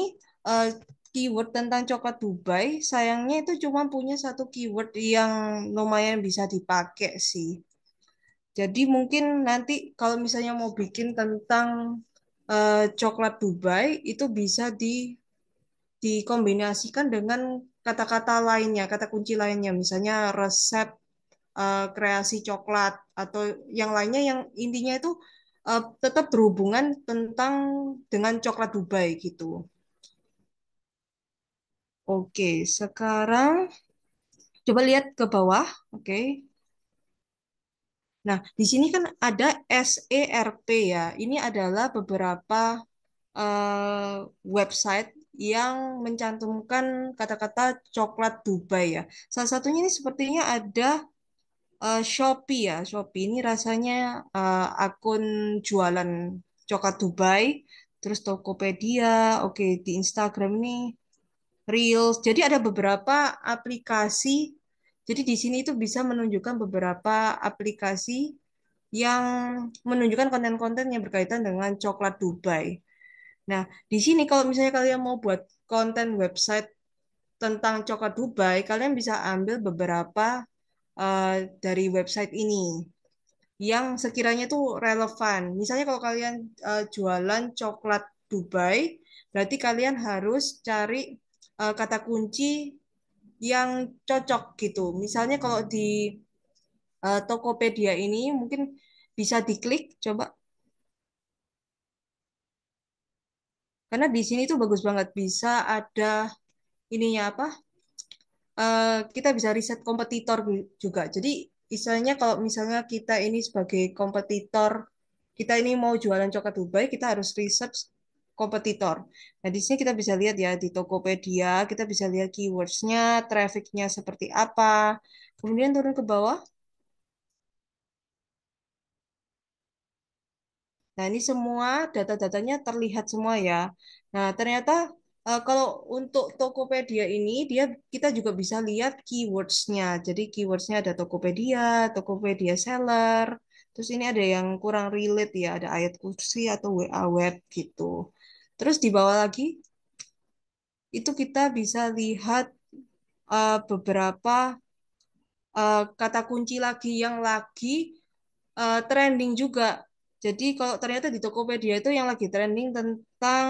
eh, keyword tentang coklat Dubai, sayangnya itu cuma punya satu keyword yang lumayan bisa dipakai sih. Jadi mungkin nanti kalau misalnya mau bikin tentang coklat Dubai, itu bisa dikombinasikan dengan kata-kata lainnya, kata kunci lainnya, misalnya resep kreasi coklat atau yang lainnya yang intinya itu tetap berhubungan tentang dengan coklat Dubai gitu. Oke, sekarang coba lihat ke bawah. Oke. Nah, di sini kan ada SERP ya. Ini adalah beberapa eh, website yang mencantumkan kata-kata coklat Dubai ya. Salah satunya ini sepertinya ada Shopee ya. Shopee ini rasanya akun jualan coklat Dubai. Terus Tokopedia, oke di Instagram ini Reels. Jadi ada beberapa aplikasi. Jadi di sini itu bisa menunjukkan beberapa aplikasi yang menunjukkan konten-konten yang berkaitan dengan coklat Dubai. Nah, di sini kalau misalnya kalian mau buat konten website tentang coklat Dubai, kalian bisa ambil beberapa dari website ini yang sekiranya itu relevan. Misalnya kalau kalian jualan coklat Dubai, berarti kalian harus cari kata kunci yang cocok gitu. Misalnya kalau di Tokopedia ini mungkin bisa diklik, coba karena di sini tuh bagus banget bisa ada ininya apa? Kita bisa riset kompetitor juga. Jadi istilahnya kalau misalnya kita ini sebagai kompetitor, kita ini mau jualan coklat Dubai, kita harus riset kompetitor. Nah, di sini kita bisa lihat ya di Tokopedia, kita bisa lihat keywords-nya, traffic-nya seperti apa. Kemudian turun ke bawah. Nah, ini semua data-datanya terlihat semua ya. Nah, ternyata kalau untuk Tokopedia ini dia kita juga bisa lihat keywords-nya. Jadi keywords-nya ada Tokopedia, Tokopedia seller. Terus ini ada yang kurang relate ya, ada ayat kursi atau WA web gitu. Terus di bawah lagi itu kita bisa lihat beberapa kata kunci lagi yang lagi trending juga. Jadi kalau ternyata di Tokopedia itu yang lagi trending tentang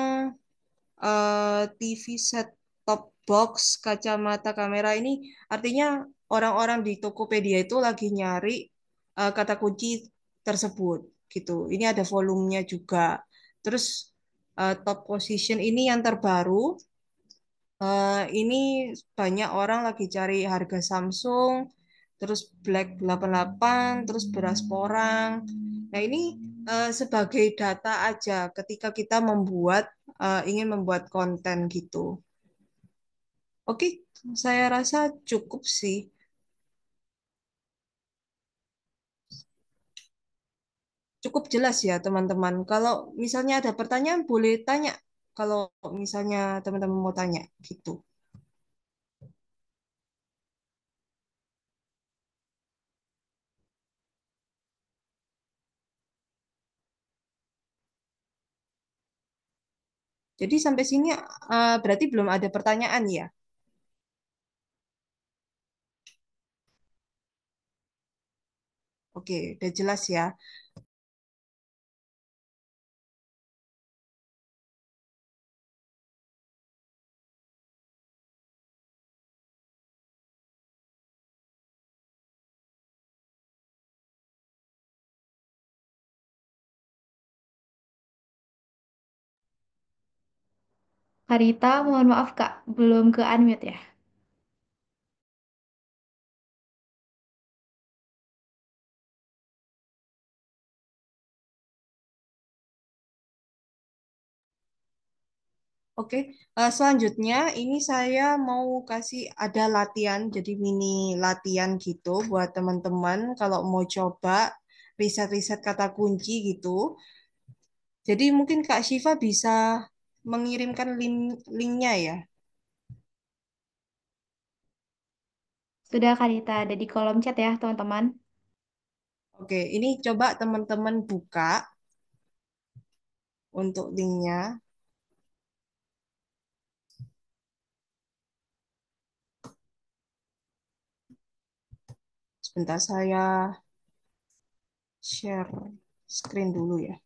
TV set top box kacamata kamera ini artinya orang-orang di Tokopedia itu lagi nyari kata kunci tersebut gitu. Ini ada volumenya juga. Terus top position ini yang terbaru. Ini banyak orang lagi cari harga Samsung, terus Black 88, terus beras porang. Nah, ini sebagai data aja ketika kita ingin membuat konten gitu. Oke, saya rasa cukup sih. Cukup jelas ya, teman-teman. Kalau misalnya ada pertanyaan, boleh tanya. Kalau misalnya teman-teman mau tanya gitu. Jadi sampai sini berarti belum ada pertanyaan ya? Oke, udah jelas ya. Karita, mohon maaf Kak, belum ke unmute ya. Oke, selanjutnya ini saya mau kasih ada latihan, jadi mini latihan gitu buat teman-teman kalau mau coba riset-riset kata kunci gitu. Jadi mungkin Kak Shiva bisa mengirimkan linknya ya. Sudah Karita ada di kolom chat ya teman-teman. Oke, ini coba teman-teman buka untuk linknya. Sebentar saya share screen dulu ya.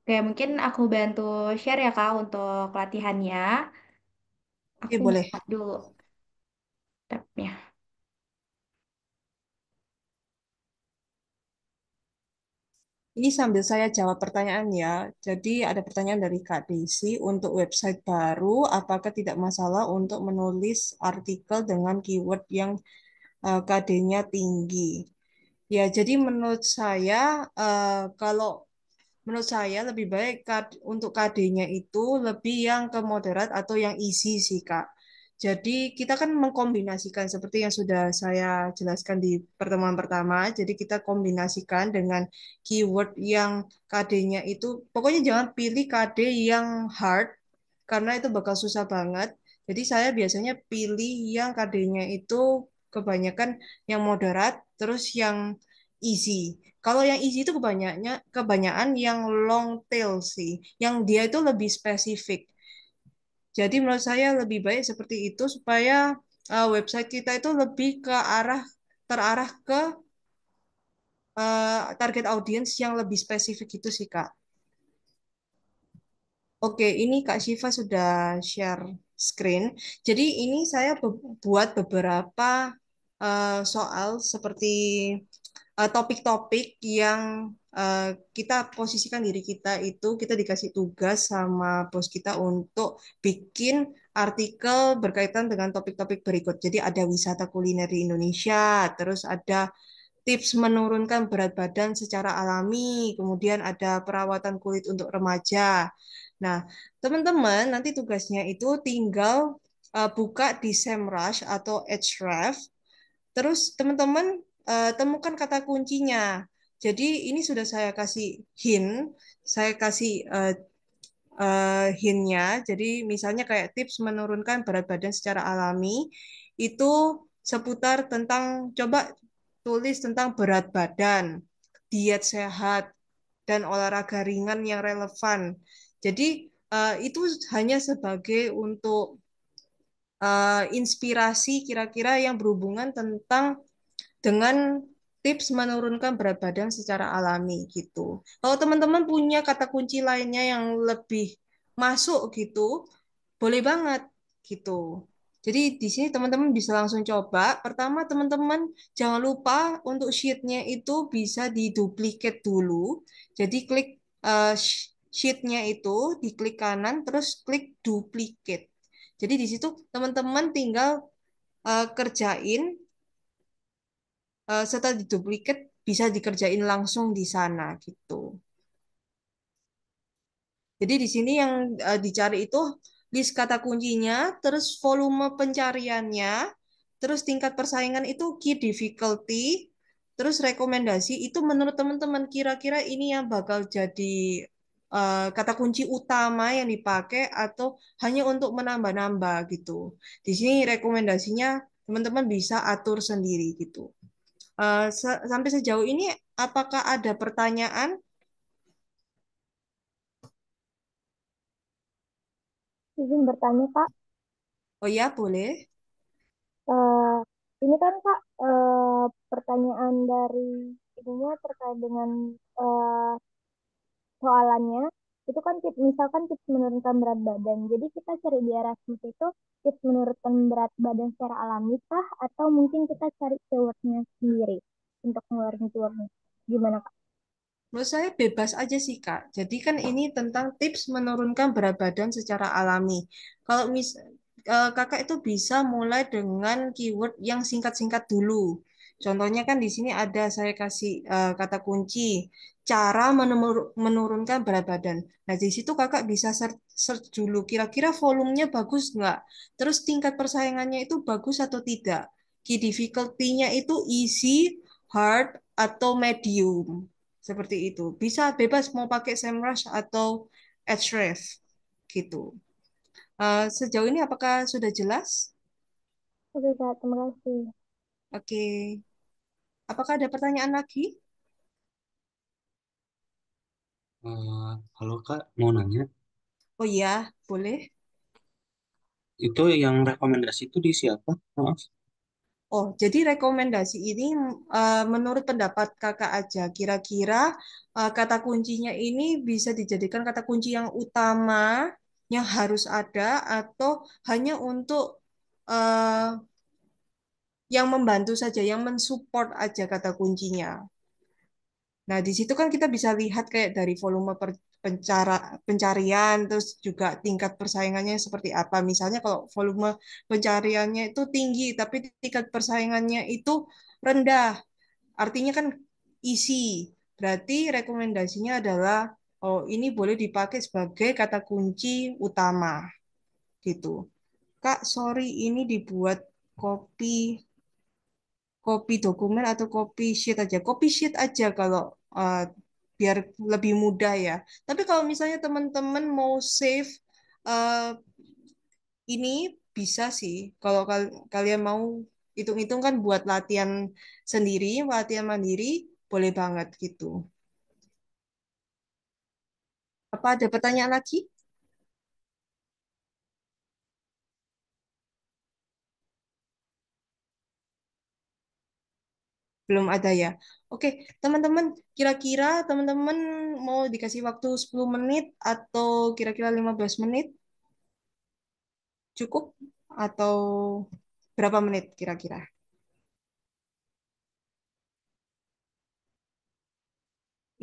Oke, mungkin aku bantu share ya Kak untuk latihannya. Oke, Aku boleh. buka dulu tabnya. Ini sambil saya jawab pertanyaan ya. Jadi ada pertanyaan dari Kak Desi untuk website baru, apakah tidak masalah untuk menulis artikel dengan keyword yang KD-nya tinggi? Ya, jadi menurut saya kalau menurut saya lebih baik untuk KD-nya itu lebih yang ke moderat atau yang easy sih, Kak. Jadi kita kan mengkombinasikan seperti yang sudah saya jelaskan di pertemuan pertama. Jadi kita kombinasikan dengan keyword yang KD-nya itu, pokoknya jangan pilih KD yang hard karena itu bakal susah banget. Jadi saya biasanya pilih yang KD-nya itu kebanyakan yang moderat, terus yang easy. Kalau yang easy itu kebanyakan yang long tail sih, yang dia itu lebih spesifik. Jadi menurut saya lebih baik seperti itu supaya website kita itu lebih ke terarah ke target audiens yang lebih spesifik itu sih Kak. Oke, ini Kak Shiva sudah share screen. Jadi ini saya buat beberapa soal seperti topik-topik yang kita posisikan diri kita itu kita dikasih tugas sama bos kita untuk bikin artikel berkaitan dengan topik-topik berikut. Jadi ada wisata kuliner di Indonesia, terus ada tips menurunkan berat badan secara alami, kemudian ada perawatan kulit untuk remaja. Nah, teman-teman nanti tugasnya itu tinggal buka di SEMrush atau Ahrefs. Terus teman-teman temukan kata kuncinya. Jadi ini sudah saya kasih hint, saya kasih hintnya. Jadi misalnya kayak tips menurunkan berat badan secara alami itu seputar tentang coba tulis tentang berat badan, diet sehat, dan olahraga ringan yang relevan. Jadi itu hanya sebagai untuk inspirasi kira-kira yang berhubungan tentang dengan tips menurunkan berat badan secara alami gitu. Kalau teman-teman punya kata kunci lainnya yang lebih masuk gitu, boleh banget gitu. Jadi di sini teman-teman bisa langsung coba. Pertama teman-teman jangan lupa untuk sheet-nya itu bisa diduplikat dulu. Jadi klik sheet-nya itu diklik kanan, terus klik duplicate. Jadi di situ teman-teman tinggal kerjain, setelah diduplikat bisa dikerjain langsung di sana gitu. Jadi di sini yang dicari itu list kata kuncinya, terus volume pencariannya, terus tingkat persaingan itu key difficulty, terus rekomendasi itu menurut teman-teman kira-kira ini yang bakal jadi kata kunci utama yang dipakai atau hanya untuk menambah-nambah gitu. Di sini rekomendasinya teman-teman bisa atur sendiri gitu. Sampai sejauh ini apakah ada pertanyaan? Izin bertanya, Kak. Oh ya, boleh. Eh, ini kan, Kak, pertanyaan dari ininya terkait dengan eh, soalannya. Itu kan tips, misalkan tips menurunkan berat badan. Jadi kita cari di Erasmus itu tips menurunkan berat badan secara alami kah? Atau mungkin kita cari keywordnya sendiri untuk ngeluarin keywordnya. Gimana, Kak? Menurut saya bebas aja sih, Kak. Jadi kan ini tentang tips menurunkan berat badan secara alami. Kalau Kakak itu bisa mulai dengan keyword yang singkat-singkat dulu. Contohnya kan di sini ada saya kasih kata kunci cara menurunkan berat badan. Nah, di situ Kakak bisa search dulu kira-kira volumenya bagus nggak? Terus tingkat persaingannya itu bagus atau tidak? Key difficulty-nya itu easy, hard, atau medium. Seperti itu. Bisa bebas mau pakai SEMrush atau Ahrefs gitu. Sejauh ini apakah sudah jelas? Oke, Kak. Terima kasih. Oke. Apakah ada pertanyaan lagi? Halo Kak, mau nanya, Oh iya, boleh. itu yang rekomendasi itu di siapa? Maaf. Oh, jadi rekomendasi ini menurut pendapat kakak aja, kira-kira kata kuncinya ini bisa dijadikan kata kunci yang utama, yang harus ada, atau hanya untuk eh, yang membantu saja, yang mensupport aja kata kuncinya. Nah, di situ kan kita bisa lihat kayak dari volume pencarian, terus juga tingkat persaingannya seperti apa. Misalnya kalau volume pencariannya itu tinggi, tapi tingkat persaingannya itu rendah, artinya kan isi. Berarti rekomendasinya adalah, oh ini boleh dipakai sebagai kata kunci utama, gitu. Kak, sorry, ini dibuat copy copy dokumen atau copy sheet aja. Copy sheet aja kalau uh, biar lebih mudah ya. Tapi kalau misalnya teman-teman mau save uh, ini bisa sih. Kalau kalian mau hitung-hitung kan buat latihan sendiri, latihan mandiri, boleh banget gitu. Apa ada pertanyaan lagi? Belum ada ya. Oke, teman-teman, kira-kira teman-teman mau dikasih waktu 10 menit atau kira-kira 15 menit? Cukup atau berapa menit kira-kira?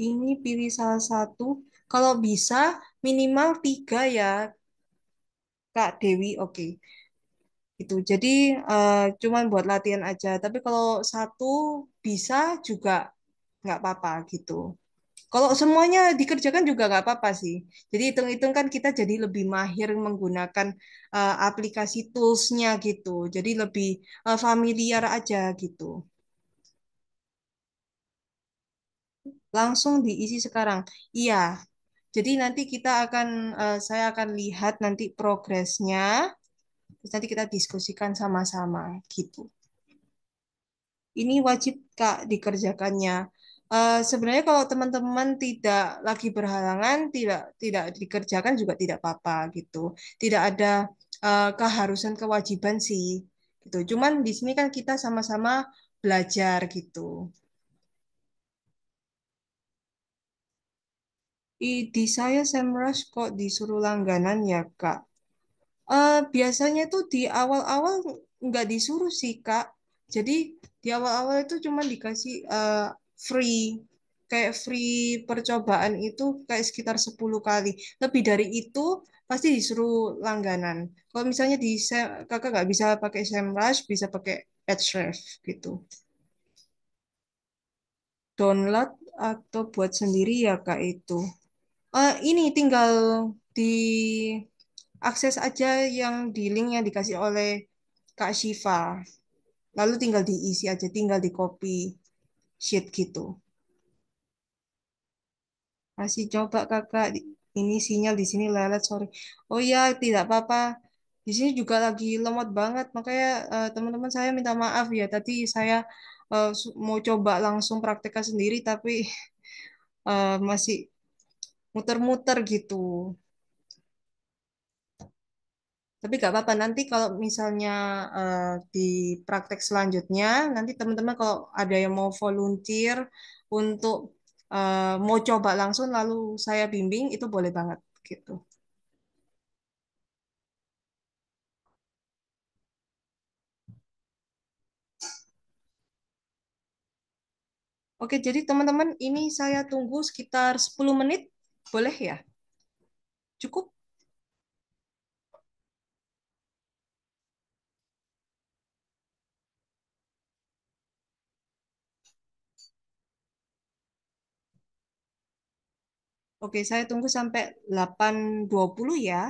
Ini pilih salah satu. Kalau bisa minimal 3 ya, Kak Dewi. Oke, itu. Jadi cuman buat latihan aja. Tapi kalau satu bisa juga nggak apa-apa gitu. Kalau semuanya dikerjakan juga nggak apa-apa sih. Jadi hitung-hitung kan kita jadi lebih mahir menggunakan aplikasi tools-nya gitu. Jadi lebih familiar aja gitu. Langsung diisi sekarang. Iya, jadi nanti saya akan lihat nanti progresnya, terus nanti kita diskusikan sama-sama gitu. Ini wajib Kak dikerjakannya. Sebenarnya kalau teman-teman tidak lagi berhalangan, tidak tidak dikerjakan juga tidak apa-apa gitu. Tidak ada keharusan kewajiban sih gitu. Cuman di sini kan kita sama-sama belajar gitu. Di saya Semrush kok disuruh langganan ya Kak. Biasanya tuh di awal-awal nggak disuruh sih, Kak. Jadi di awal-awal itu cuma dikasih free. kayak free percobaan itu kayak sekitar 10 kali. Lebih dari itu pasti disuruh langganan. Kalau misalnya kakak nggak bisa pakai SEMrush, bisa pakai Ahrefs gitu. Download atau buat sendiri ya kak itu. Ini tinggal diakses aja yang di link yang dikasih oleh Kak Shiva. Lalu tinggal diisi aja, tinggal di copy sheet gitu. Masih coba kakak, ini sinyal di sini lelet, sorry. Oh ya, tidak apa-apa. Di sini juga lagi lemot banget, makanya teman-teman saya minta maaf ya. Tadi saya mau coba langsung praktekkan sendiri, tapi masih muter-muter gitu. Tapi gak apa-apa, nanti kalau misalnya di praktek selanjutnya, nanti teman-teman kalau ada yang mau volunteer untuk mau coba langsung lalu saya bimbing, itu boleh banget gitu. Oke, jadi teman-teman ini saya tunggu sekitar 10 menit, boleh ya? Cukup? Oke, saya tunggu sampai 8.20 ya.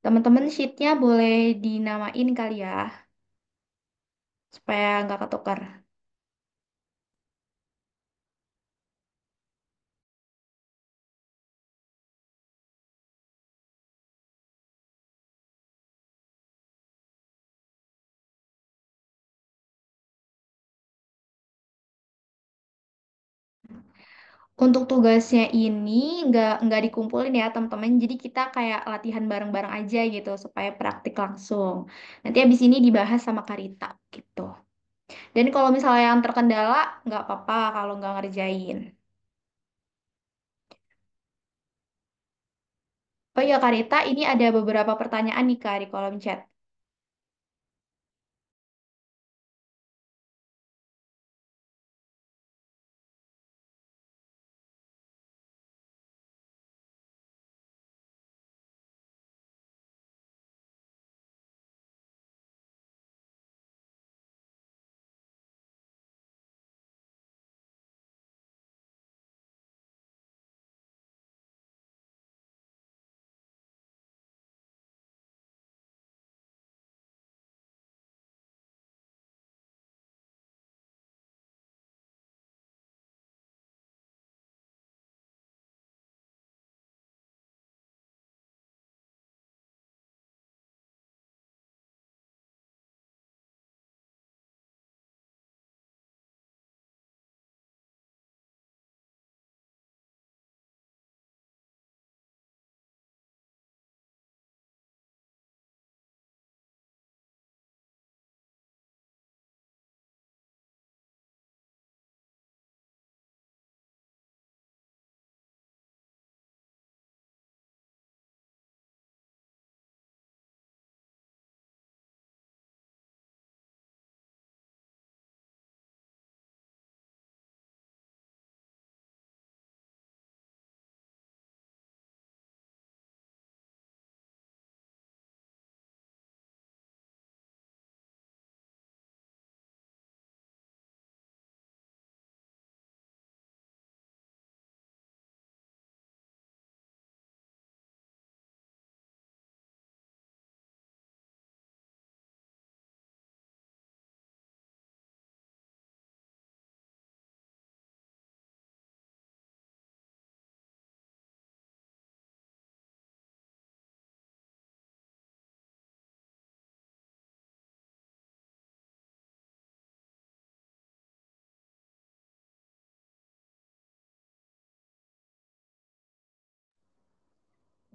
Teman-teman sheetnya boleh dinamain kali ya, supaya nggak ketukar. Untuk tugasnya ini nggak dikumpulin ya teman-teman. Jadi kita kayak latihan bareng-bareng aja gitu supaya praktik langsung. Nanti habis ini dibahas sama Karita gitu. Dan kalau misalnya yang terkendala nggak apa-apa kalau nggak ngerjain. Oh iya Karita, ini ada beberapa pertanyaan nih Kak di kolom chat.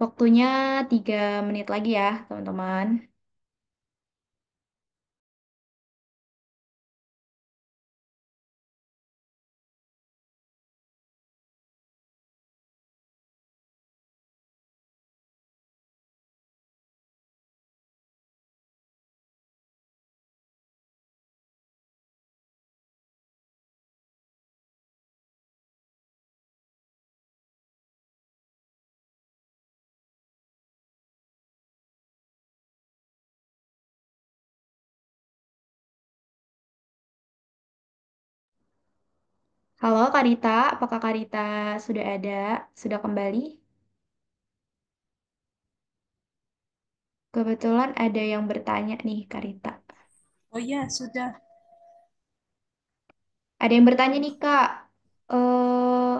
Waktunya 3 menit lagi ya teman-teman. Halo Karita, apakah Karita sudah ada? Sudah kembali? Kebetulan ada yang bertanya nih Karita. Oh iya, sudah. Ada yang bertanya nih Kak, eh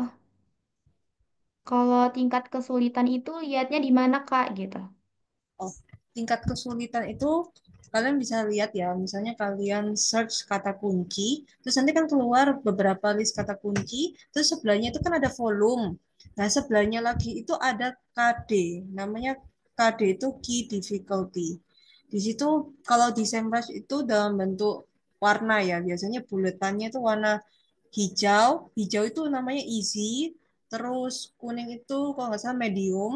kalau tingkat kesulitan itu lihatnya di mana Kak gitu. Oh, tingkat kesulitan itu kalian bisa lihat ya, misalnya kalian search kata kunci, terus nanti kan keluar beberapa list kata kunci, terus sebelahnya itu kan ada volume. Nah, sebelahnya lagi itu ada KD, namanya KD itu Key Difficulty. Di situ kalau di SEMrush itu dalam bentuk warna ya, biasanya buletannya itu warna hijau, hijau itu namanya easy, terus kuning itu kalau nggak salah medium,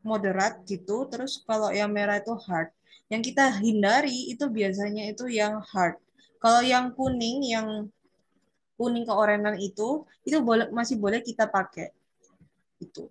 moderat gitu. Terus kalau yang merah itu hard. Yang kita hindari itu biasanya itu yang hard. Kalau yang kuning, yang kuning keorenan itu boleh masih boleh kita pakai itu.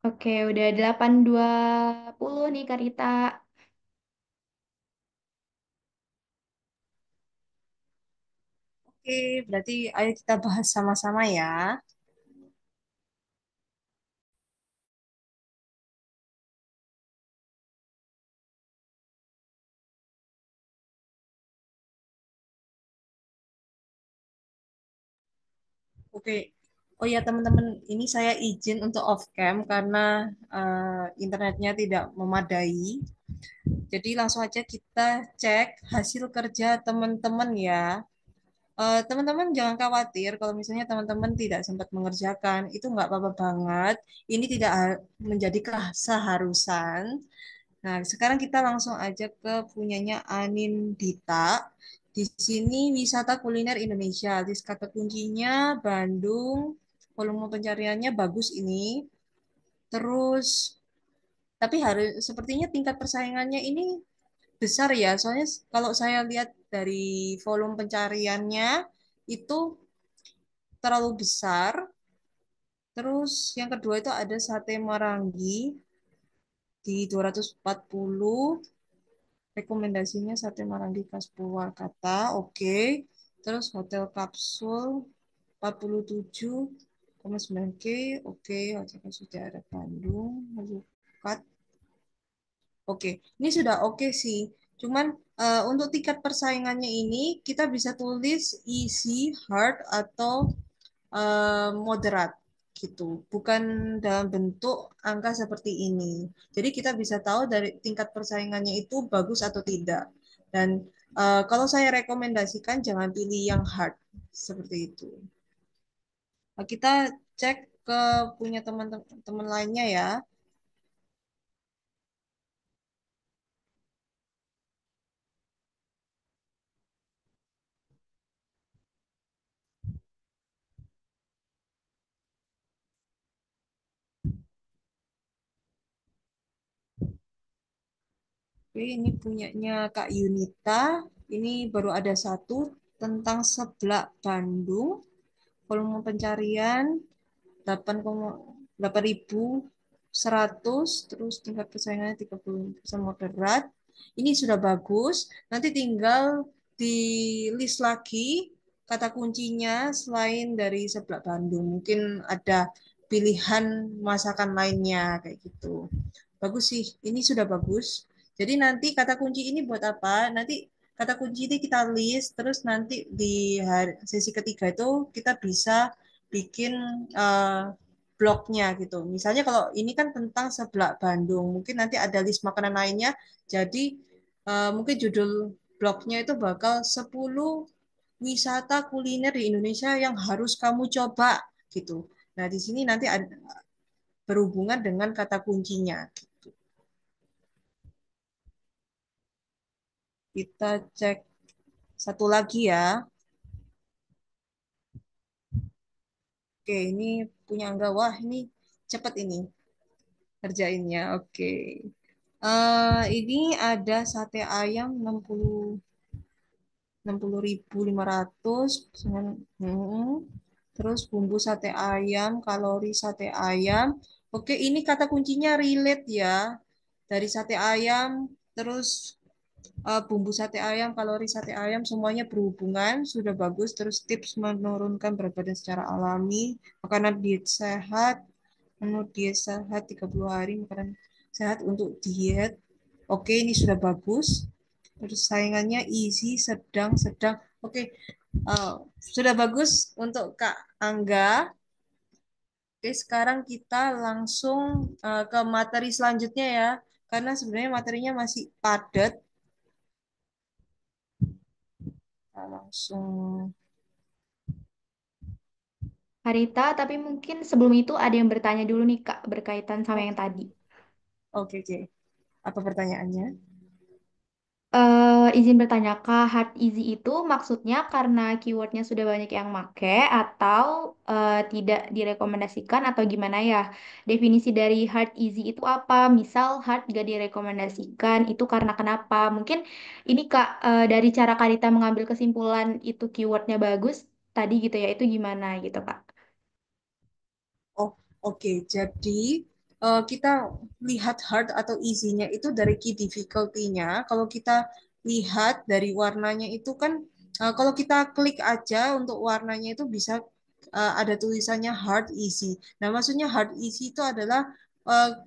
Oke, udah 8.20 nih Karita. Oke, berarti ayo kita bahas sama-sama ya. Oke. Oh ya teman-teman, ini saya izin untuk off cam karena internetnya tidak memadai. Jadi langsung aja kita cek hasil kerja teman-teman ya. Teman-teman jangan khawatir kalau misalnya teman-teman tidak sempat mengerjakan, itu nggak apa-apa banget. Ini tidak menjadi keseharusan. Nah, sekarang kita langsung aja ke punyanya Anin Dita. Di sini wisata kuliner Indonesia. List kata kuncinya Bandung. Volume pencariannya bagus ini. Terus, tapi harus sepertinya tingkat persaingannya ini besar ya. Soalnya kalau saya lihat dari volume pencariannya itu terlalu besar. Terus yang kedua itu ada sate Marangi di 240. Rekomendasinya sate Marangi khas Purwakarta. Oke. Terus hotel kapsul 47,9 K. Oke, hotel kapsul daerah Bandung. Melukat. Oke, ini sudah oke sih. Cuman untuk tingkat persaingannya ini kita bisa tulis easy, hard, atau moderat gitu. Bukan dalam bentuk angka seperti ini. Jadi kita bisa tahu dari tingkat persaingannya itu bagus atau tidak. Dan kalau saya rekomendasikan jangan pilih yang hard seperti itu. Nah, kita cek ke punya teman-teman lainnya ya. Oke, ini punyanya Kak Yunita. Ini baru ada satu tentang seblak Bandung. Volume pencarian 8,8.100, terus tingkat persaingannya 30% moderat. Ini sudah bagus. Nanti tinggal di list lagi kata kuncinya selain dari seblak Bandung. Mungkin ada pilihan masakan lainnya kayak gitu. Bagus sih, ini sudah bagus. Jadi nanti kata kunci ini buat apa? Nanti kata kunci ini kita list, terus nanti di sesi ketiga itu kita bisa bikin uh, blognya gitu. Misalnya kalau ini kan tentang seblak Bandung, mungkin nanti ada list makanan lainnya. Jadi mungkin judul blognya itu bakal 10 wisata kuliner di Indonesia yang harus kamu coba gitu. Nah, di sini nanti ada berhubungan dengan kata kuncinya. Kita cek satu lagi ya. Oke, ini punya Angga. Wah, ini cepat ini kerjainnya. Oke. Ini ada sate ayam 60.500 dengan terus bumbu sate ayam, kalori sate ayam. Oke, ini kata kuncinya relate ya. Dari sate ayam, terus bumbu sate ayam, kalori sate ayam, semuanya berhubungan, sudah bagus. Terus tips menurunkan berat badan secara alami, makanan diet sehat, menu diet sehat 30 hari, makanan sehat untuk diet. Oke, ini sudah bagus. Terus saingannya easy, sedang, sedang. Oke, sudah bagus untuk Kak Angga. Oke, sekarang kita langsung ke materi selanjutnya ya. Karena sebenarnya materinya masih padat. Kita langsung. Karita, tapi mungkin sebelum itu ada yang bertanya dulu nih Kak, berkaitan sama yang Oke, tadi. oke, oke. Apa pertanyaannya? Izin bertanya, Kak, hard easy itu maksudnya karena keywordnya sudah banyak yang make atau tidak direkomendasikan atau gimana ya? Definisi dari hard easy itu apa? Misal hard gak direkomendasikan itu karena kenapa? Mungkin ini Kak, dari cara Karita mengambil kesimpulan itu keywordnya bagus tadi gitu ya, itu gimana gitu Kak? Oh, oke. Jadi kita lihat hard atau easy-nya itu dari key difficulty-nya. Kalau kita lihat dari warnanya itu kan, kalau kita klik aja untuk warnanya itu bisa ada tulisannya hard easy. Nah, maksudnya hard easy itu adalah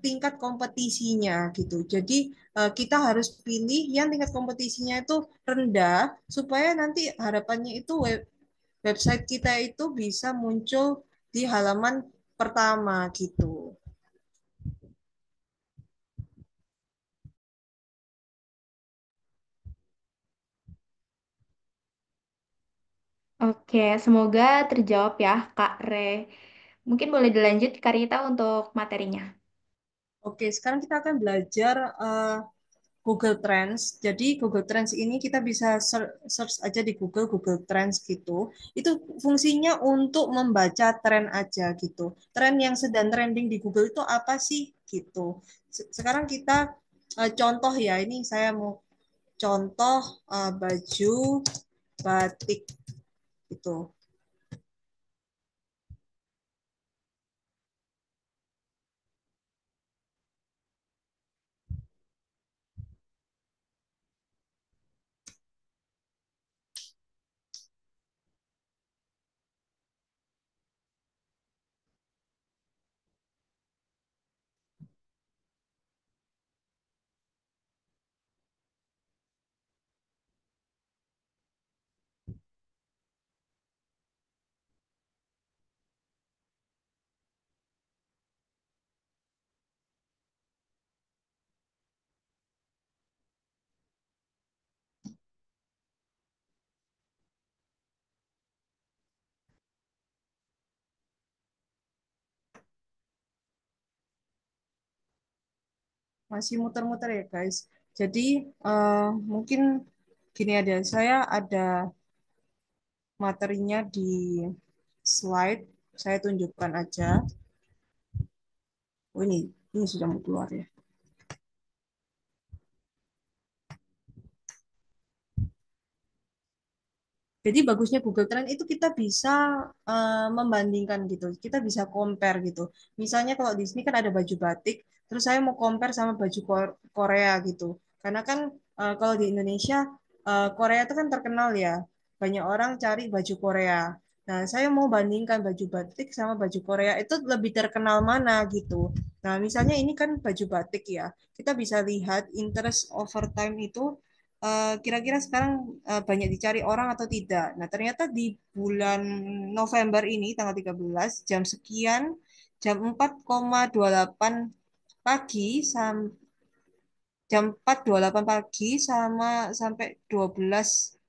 tingkat kompetisinya gitu. Jadi kita harus pilih yang tingkat kompetisinya itu rendah supaya nanti harapannya itu website kita itu bisa muncul di halaman pertama gitu. Oke, semoga terjawab ya, Kak Re. Mungkin boleh dilanjut, Kak Rita, untuk materinya. Oke, sekarang kita akan belajar Google Trends. Jadi Google Trends ini kita bisa search aja di Google Trends gitu. Itu fungsinya untuk membaca tren aja gitu. Tren yang sedang trending di Google itu apa sih gitu. Sekarang kita contoh ya. Ini saya mau contoh baju batik gitu. Masih muter-muter ya guys. Jadi mungkin gini ada, saya ada materinya di slide, saya tunjukkan aja. Oh ini sudah mau keluar ya. Jadi bagusnya Google Trend itu kita bisa membandingkan gitu, kita bisa compare gitu. Misalnya kalau di sini kan ada baju batik, terus saya mau compare sama baju Korea gitu. Karena kan kalau di Indonesia Korea itu kan terkenal ya, banyak orang cari baju Korea. Nah, saya mau bandingkan baju batik sama baju Korea itu lebih terkenal mana gitu. Nah, misalnya ini kan baju batik ya, kita bisa lihat interest over time itu kira-kira sekarang banyak dicari orang atau tidak. Nah, ternyata di bulan November ini, tanggal 13, jam sekian, jam 4,28 pagi, jam 4,28 pagi sama sampai 12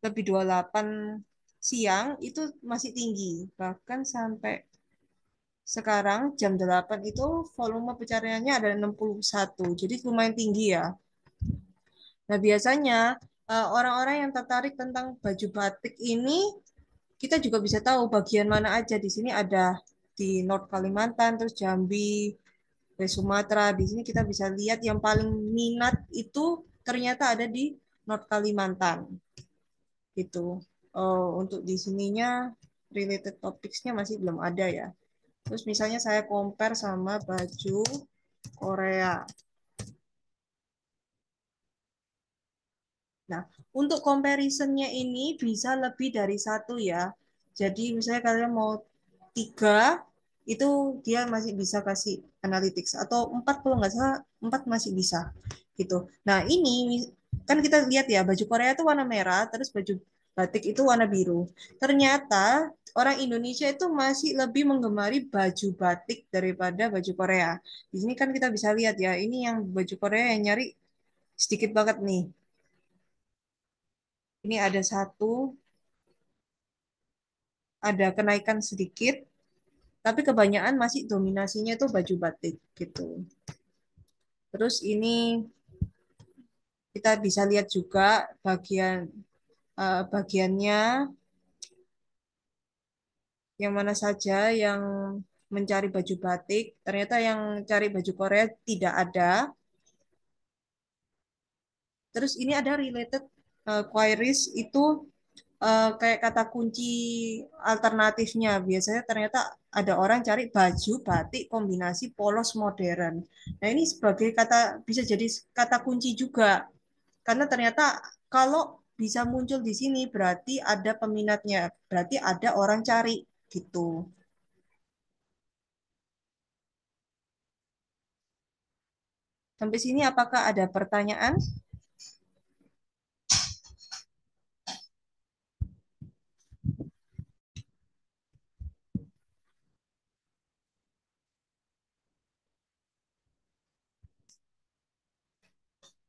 lebih 28 siang, itu masih tinggi. Bahkan sampai sekarang jam 8 itu volume pencariannya ada 61. Jadi lumayan tinggi ya. Nah, biasanya orang-orang yang tertarik tentang baju batik ini, kita juga bisa tahu bagian mana aja. Di sini ada di North Kalimantan, terus Jambi, West Sumatera. Di sini kita bisa lihat yang paling minat itu ternyata ada di North Kalimantan. Gitu. Untuk di sininya related topics-nya masih belum ada ya. Terus misalnya saya compare sama baju Korea. Nah, untuk comparison-nya ini bisa lebih dari satu ya. Jadi misalnya kalian mau tiga, itu dia masih bisa kasih analytics. Atau empat kalau nggak salah, empat masih bisa. Gitu. Nah, ini kan kita lihat ya, baju Korea itu warna merah, terus baju batik itu warna biru. Ternyata orang Indonesia itu masih lebih menggemari baju batik daripada baju Korea. Di sini kan kita bisa lihat ya, ini yang baju Korea yang nyari sedikit banget nih. Ini ada satu, ada kenaikan sedikit, tapi kebanyakan masih dominasinya itu baju batik gitu. Terus ini kita bisa lihat juga bagiannya yang mana saja yang mencari baju batik. Ternyata yang cari baju Korea tidak ada. Terus ini ada related queries itu kayak kata kunci alternatifnya. Biasanya ternyata ada orang cari baju batik kombinasi polos modern. Nah, ini sebagai kata bisa jadi kata kunci juga. Karena ternyata kalau bisa muncul di sini berarti ada peminatnya, berarti ada orang cari gitu. Sampai sini apakah ada pertanyaan?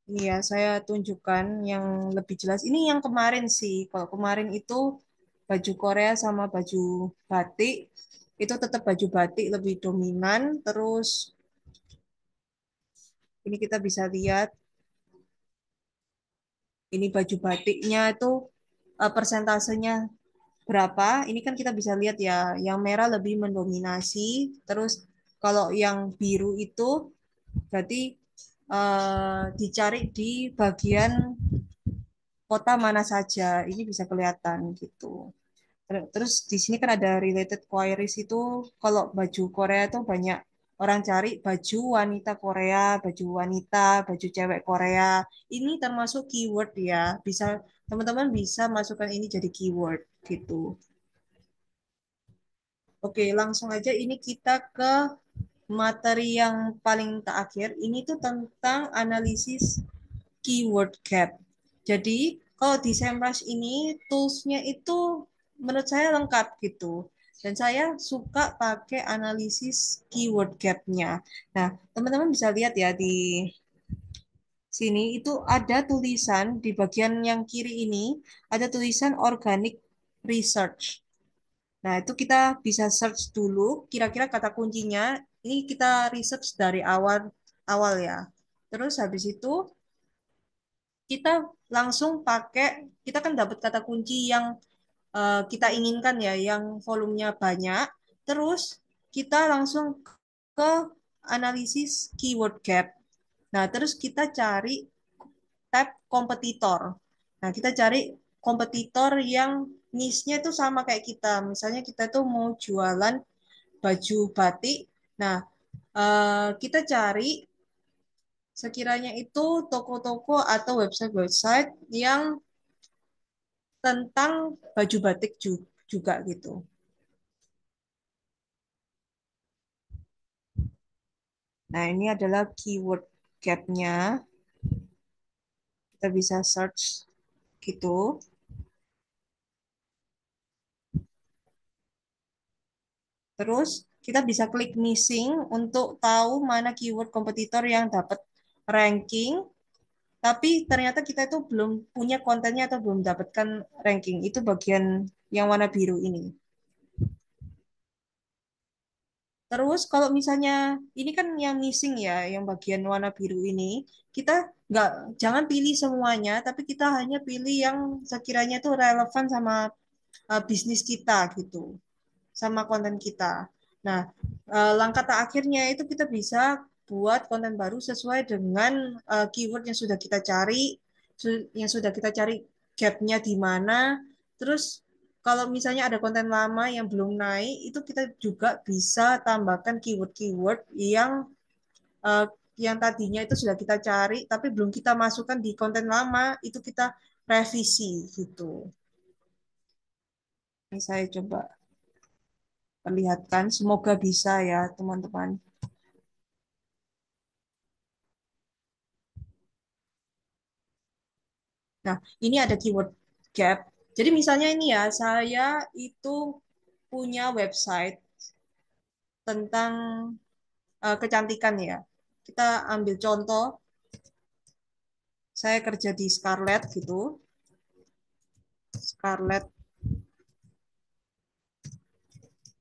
Ini ya, saya tunjukkan yang lebih jelas. Ini yang kemarin sih. Kalau kemarin itu baju Korea sama baju batik, itu tetap baju batik lebih dominan. Terus ini kita bisa lihat, ini baju batiknya itu persentasenya berapa. Ini kan kita bisa lihat ya, yang merah lebih mendominasi. Terus kalau yang biru itu berarti dicari di bagian kota mana saja. Ini bisa kelihatan gitu. Terus di sini kan ada related queries itu kalau baju Korea tuh banyak orang cari baju wanita Korea, baju wanita, baju cewek Korea. Ini termasuk keyword ya. Bisa teman-teman bisa masukkan ini jadi keyword gitu. Oke, langsung aja ini kita ke materi yang paling terakhir. Ini tuh tentang analisis keyword gap. Jadi, kalau di SEMrush ini tools-nya itu menurut saya lengkap gitu. Dan saya suka pakai analisis keyword gap-nya. Nah, teman-teman bisa lihat ya di sini itu ada tulisan di bagian yang kiri ini, ada tulisan organic research. Nah, itu kita bisa search dulu kira-kira kata kuncinya. Ini kita research dari awal awal ya. Terus habis itu kita langsung pakai, kita kan dapat kata kunci yang kita inginkan ya, yang volumenya banyak. Terus kita langsung ke analisis keyword gap. Nah, terus kita cari tab kompetitor. Nah, kita cari kompetitor yang niche-nya itu sama kayak kita. Misalnya kita tuh mau jualan baju batik. Nah, kita cari sekiranya itu toko-toko atau website-website yang tentang baju batik juga gitu. Nah, ini adalah keyword gap-nya. Kita bisa search gitu. Terus kita bisa klik missing untuk tahu mana keyword kompetitor yang dapat ranking, tapi ternyata kita itu belum punya kontennya atau belum dapatkan ranking. Itu bagian yang warna biru ini. Terus kalau misalnya ini kan yang missing ya, yang bagian warna biru ini, kita nggak jangan pilih semuanya, tapi kita hanya pilih yang sekiranya itu relevan sama bisnis kita gitu, sama konten kita. Nah, langkah terakhirnya itu kita bisa buat konten baru sesuai dengan keyword yang sudah kita cari, yang sudah kita cari gapnya di mana. Terus kalau misalnya ada konten lama yang belum naik, itu kita juga bisa tambahkan keyword-keyword eh, yang tadinya itu sudah kita cari, tapi belum kita masukkan di konten lama, itu kita revisi gitu. Ini saya coba perlihatkan, semoga bisa ya teman-teman. Nah, ini ada keyword gap. Jadi misalnya ini ya, saya itu punya website tentang kecantikan ya. Kita ambil contoh, saya kerja di Scarlett gitu, scarlett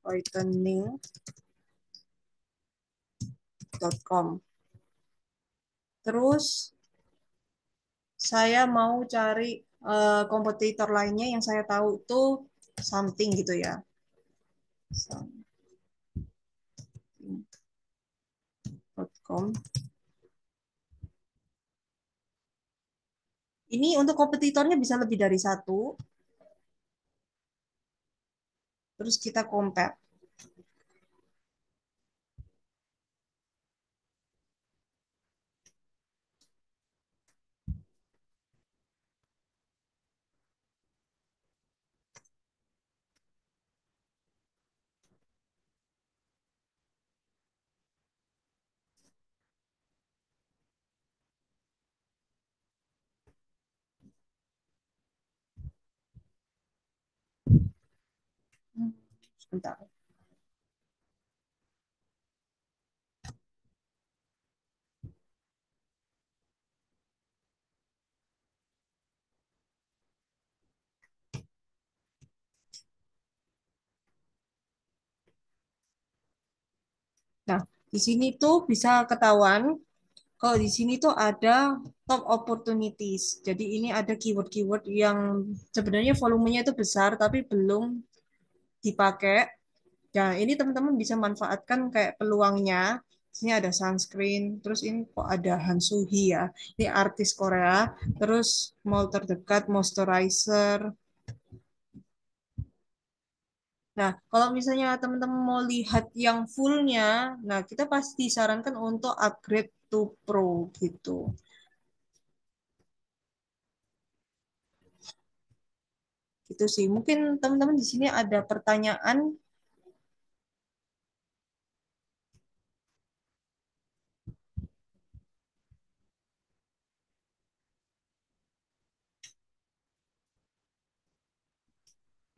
whitening.com. Terus saya mau cari kompetitor lainnya yang saya tahu itu something gitu ya. Something.com. Ini untuk kompetitornya bisa lebih dari satu. terus kita compare. Sebentar. Nah, di sini tuh bisa ketahuan kalau di sini tuh ada top opportunities. Jadi ini ada keyword-keyword yang sebenarnya volumenya itu besar tapi belum dipakai. Nah, ini teman-teman bisa manfaatkan kayak peluangnya. Di sini ada sunscreen, terus ini kok ada Han Soo-hee ya. Ini artis Korea. Terus mall terdekat, moisturizer. Nah, kalau misalnya teman-teman mau lihat yang fullnya, nah kita pasti sarankan untuk upgrade to Pro gitu. Gitu sih. Mungkin teman-teman di sini ada pertanyaan.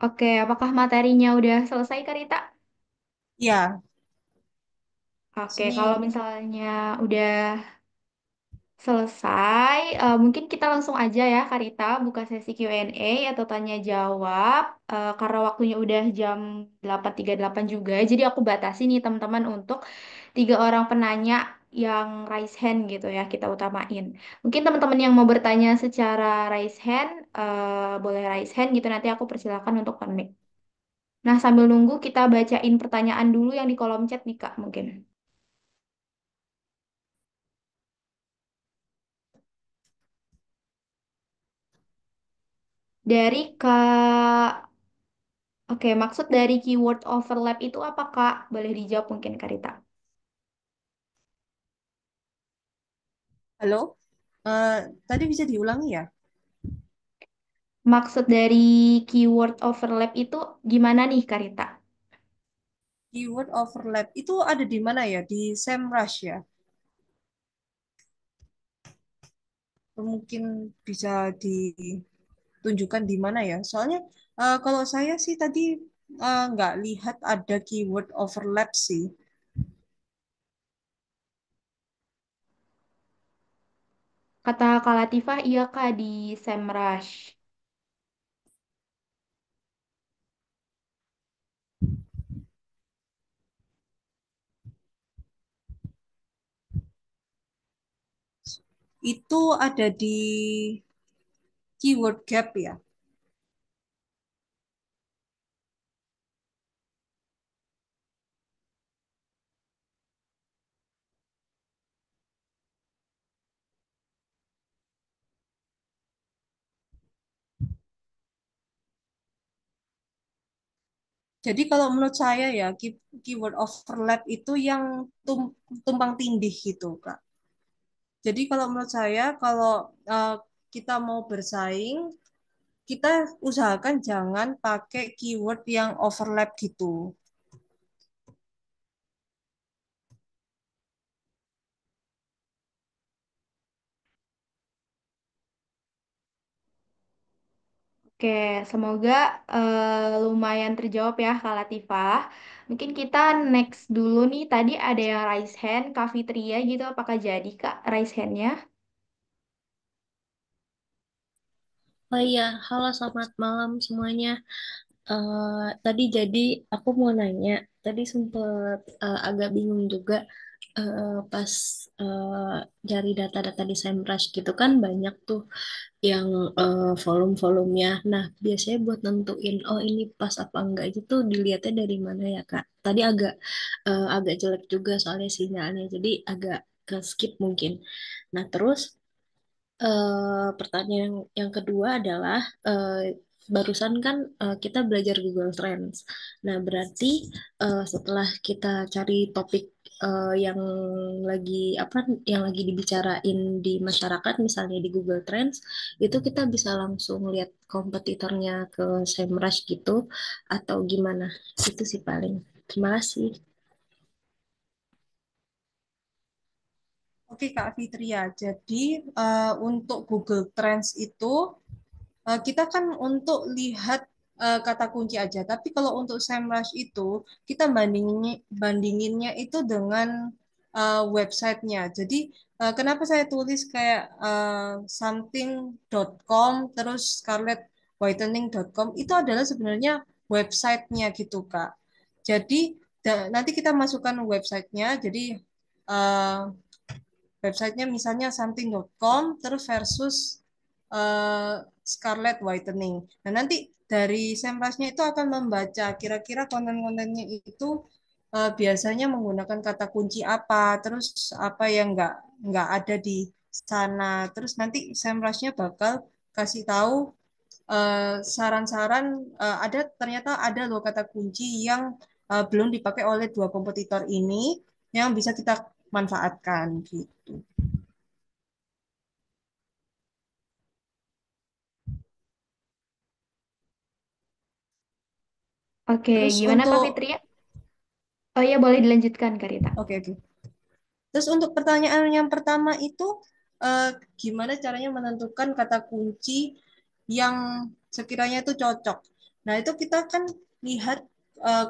Oke, apakah materinya udah selesai, Karita? Ya, Oke, kalau sini. misalnya udah selesai, mungkin kita langsung aja ya, Karita, buka sesi Q&A atau tanya jawab. Karena waktunya udah jam 8.38 juga, jadi aku batasi nih teman-teman untuk 3 orang penanya yang raise hand gitu ya, kita utamain. Mungkin teman-teman yang mau bertanya secara raise hand, boleh raise hand gitu, nanti aku persilakan untuk unmute. Nah, sambil nunggu kita bacain pertanyaan dulu yang di kolom chat nih, Kak, mungkin. Dari Kak, oke, maksud dari keyword overlap itu apa, Kak? Boleh dijawab mungkin, Karita. Halo? Eh, Tadi bisa diulangi ya? Maksud dari keyword overlap itu gimana nih, Karita? Keyword overlap itu ada di mana ya? Di SEMrush ya? Atau mungkin bisa ditunjukkan di mana ya? Soalnya kalau saya sih tadi nggak lihat ada keyword overlap sih. Kata Kak Latifah, iya, Kak, di SEMrush. Itu ada di keyword gap ya. Jadi kalau menurut saya ya keyword overlap itu yang tumpang tindih gitu, Kak. Jadi kalau menurut saya kalau eh, kita mau bersaing, kita usahakan jangan pakai keyword yang overlap gitu. Oke, semoga lumayan terjawab ya, Kak Latifah. Mungkin kita next dulu nih. Tadi ada yang raise hand, Kak Fitria gitu. Apakah jadi, Kak, raise hand-nya? Oh iya, halo selamat malam semuanya. Tadi jadi aku mau nanya, tadi sempet agak bingung juga pas cari data-data di SEMrush gitu kan banyak tuh yang volume-volumenya. Nah, biasanya buat nentuin oh ini pas apa enggak gitu dilihatnya dari mana ya Kak? Tadi agak jelek juga soalnya sinyalnya, jadi agak ke skip mungkin. Nah, terus pertanyaan yang kedua adalah barusan kan kita belajar Google Trends. Nah, berarti setelah kita cari topik yang lagi apa yang lagi dibicarain di masyarakat, misalnya di Google Trends, itu kita bisa langsung lihat kompetitornya ke SEMrush gitu atau gimana? Itu sih paling. Terima kasih. Oke Kak Fitria, jadi untuk Google Trends itu kita kan untuk lihat kata kunci aja, tapi kalau untuk SEMrush itu kita bandinginnya itu dengan websitenya. Jadi kenapa saya tulis kayak something.com terus scarletwhitening.com itu adalah sebenarnya websitenya gitu Kak. Jadi nanti kita masukkan websitenya, jadi eh, websitenya misalnya something.com terus versus Scarlet Whitening. Nah, nanti dari SEMrush-nya itu akan membaca kira-kira konten-kontennya itu biasanya menggunakan kata kunci apa, terus apa yang nggak ada di sana. Terus nanti SEMrush-nya bakal kasih tahu saran-saran ada ternyata ada loh kata kunci yang belum dipakai oleh dua kompetitor ini yang bisa kita manfaatkan gitu. Oke, Terus gimana Kak untuk Fitri? Oh iya, boleh dilanjutkan Kak Rita. oke oke. Terus untuk pertanyaan yang pertama itu eh, gimana caranya menentukan kata kunci yang sekiranya itu cocok. Nah, itu kita kan lihat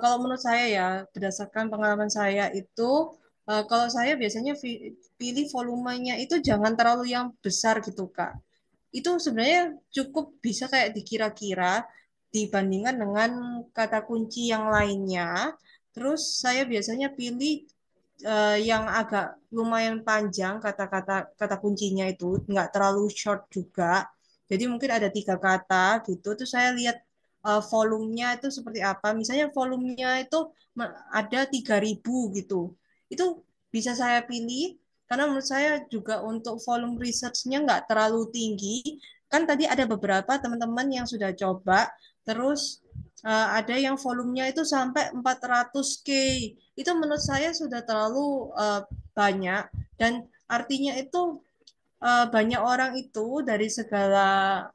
kalau menurut saya ya berdasarkan pengalaman saya itu kalau saya biasanya pilih volumenya itu jangan terlalu yang besar gitu, Kak. Itu sebenarnya cukup bisa kayak dikira-kira dibandingkan dengan kata kunci yang lainnya. Terus saya biasanya pilih yang agak lumayan panjang kata kuncinya itu nggak terlalu short juga. Jadi mungkin ada 3 kata gitu. Terus saya lihat volumenya itu seperti apa. Misalnya volumenya itu ada 3.000 gitu. Itu bisa saya pilih karena menurut saya juga untuk volume research-nya nggak terlalu tinggi. Kan tadi ada beberapa teman-teman yang sudah coba, terus ada yang volumenya itu sampai 400K. Itu menurut saya sudah terlalu banyak dan artinya itu banyak orang itu dari segala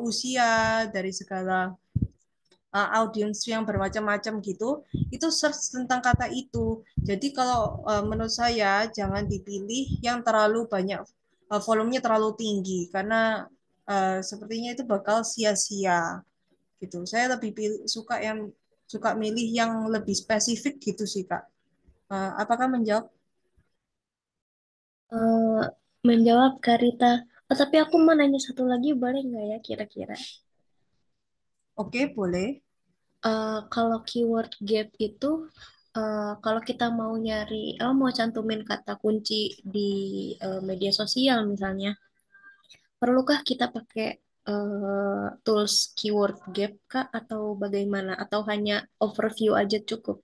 usia, dari segala audiens yang bermacam-macam gitu, itu search tentang kata itu. Jadi kalau menurut saya jangan dipilih yang terlalu banyak, volumenya terlalu tinggi karena sepertinya itu bakal sia-sia gitu. Saya lebih suka yang suka milih yang lebih spesifik gitu sih Kak. Apakah menjawab? Eh, Menjawab Karita. Oh, tapi aku mau nanya satu lagi, boleh nggak ya kira-kira? Oke, boleh. Kalau keyword gap itu, kalau kita mau nyari, mau cantumin kata kunci di media sosial misalnya, perlukah kita pakai tools keyword gap kah atau bagaimana? Atau hanya overview aja cukup?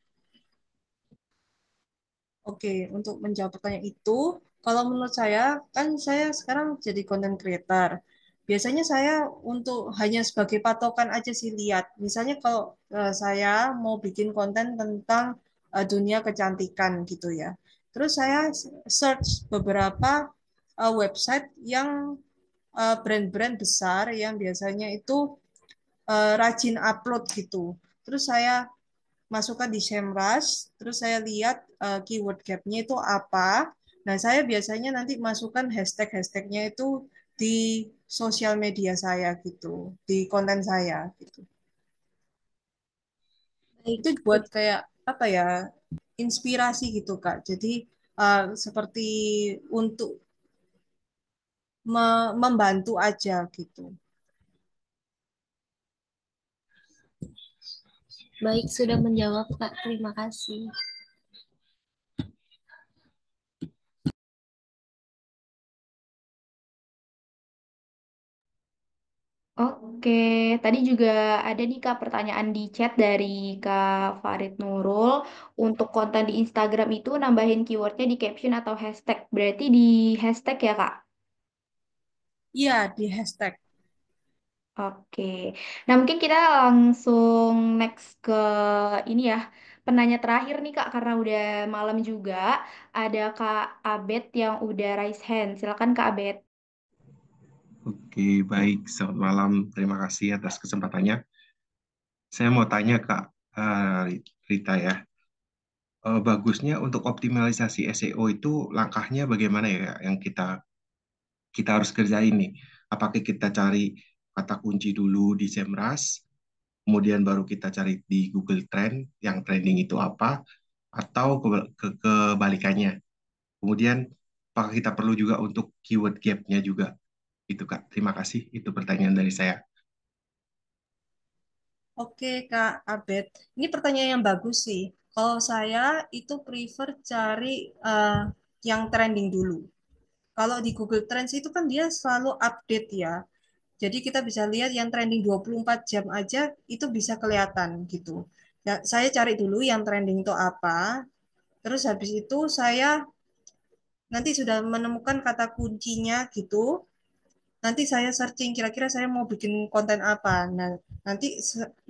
Oke, untuk menjawab pertanyaan itu, kalau menurut saya, kan saya sekarang jadi content creator. Biasanya saya untuk hanya sebagai patokan aja sih lihat. Misalnya kalau saya mau bikin konten tentang dunia kecantikan gitu ya. Terus saya search beberapa website yang brand-brand besar yang biasanya itu rajin upload gitu. Terus saya masukkan di SEMrush, terus saya lihat keyword gap-nya itu apa. Nah, saya biasanya nanti masukkan hashtag-hashtagnya itu di sosial media saya gitu, di konten saya gitu. Itu Baik, buat kayak apa ya, inspirasi gitu, Kak. Jadi seperti untuk membantu aja gitu. baik sudah menjawab Kak. Terima kasih. Oke, tadi juga ada nih Kak pertanyaan di chat dari Kak Farid Nurul. Untuk konten di Instagram itu nambahin keywordnya di caption atau hashtag. Berarti di hashtag ya Kak? Iya, di hashtag. Oke. Nah, mungkin kita langsung next ke ini ya. Penanya terakhir nih Kak, karena udah malam juga. Ada Kak Abed yang udah raise hand. Silakan Kak Abed. Oke, baik. Selamat malam. Terima kasih atas kesempatannya. Saya mau tanya Kak Rita ya. Bagusnya untuk optimalisasi SEO itu langkahnya bagaimana ya yang kita kita harus kerjain nih? Apakah kita cari kata kunci dulu di Semrush, kemudian baru kita cari di Google Trend yang trending itu apa, atau kebalikannya? Kemudian apakah kita perlu juga untuk keyword gap-nya juga? Itu Kak. Terima kasih. Itu pertanyaan dari saya. Oke, Kak Abed. Ini pertanyaan yang bagus sih. Kalau saya itu prefer cari eh, yang trending dulu. Kalau di Google Trends itu kan dia selalu update ya. Jadi kita bisa lihat yang trending 24 jam aja itu bisa kelihatan gitu. Ya, saya cari dulu yang trending itu apa. Terus habis itu saya nanti sudah menemukan kata kuncinya gitu. Nanti saya searching kira-kira saya mau bikin konten apa. Nah, nanti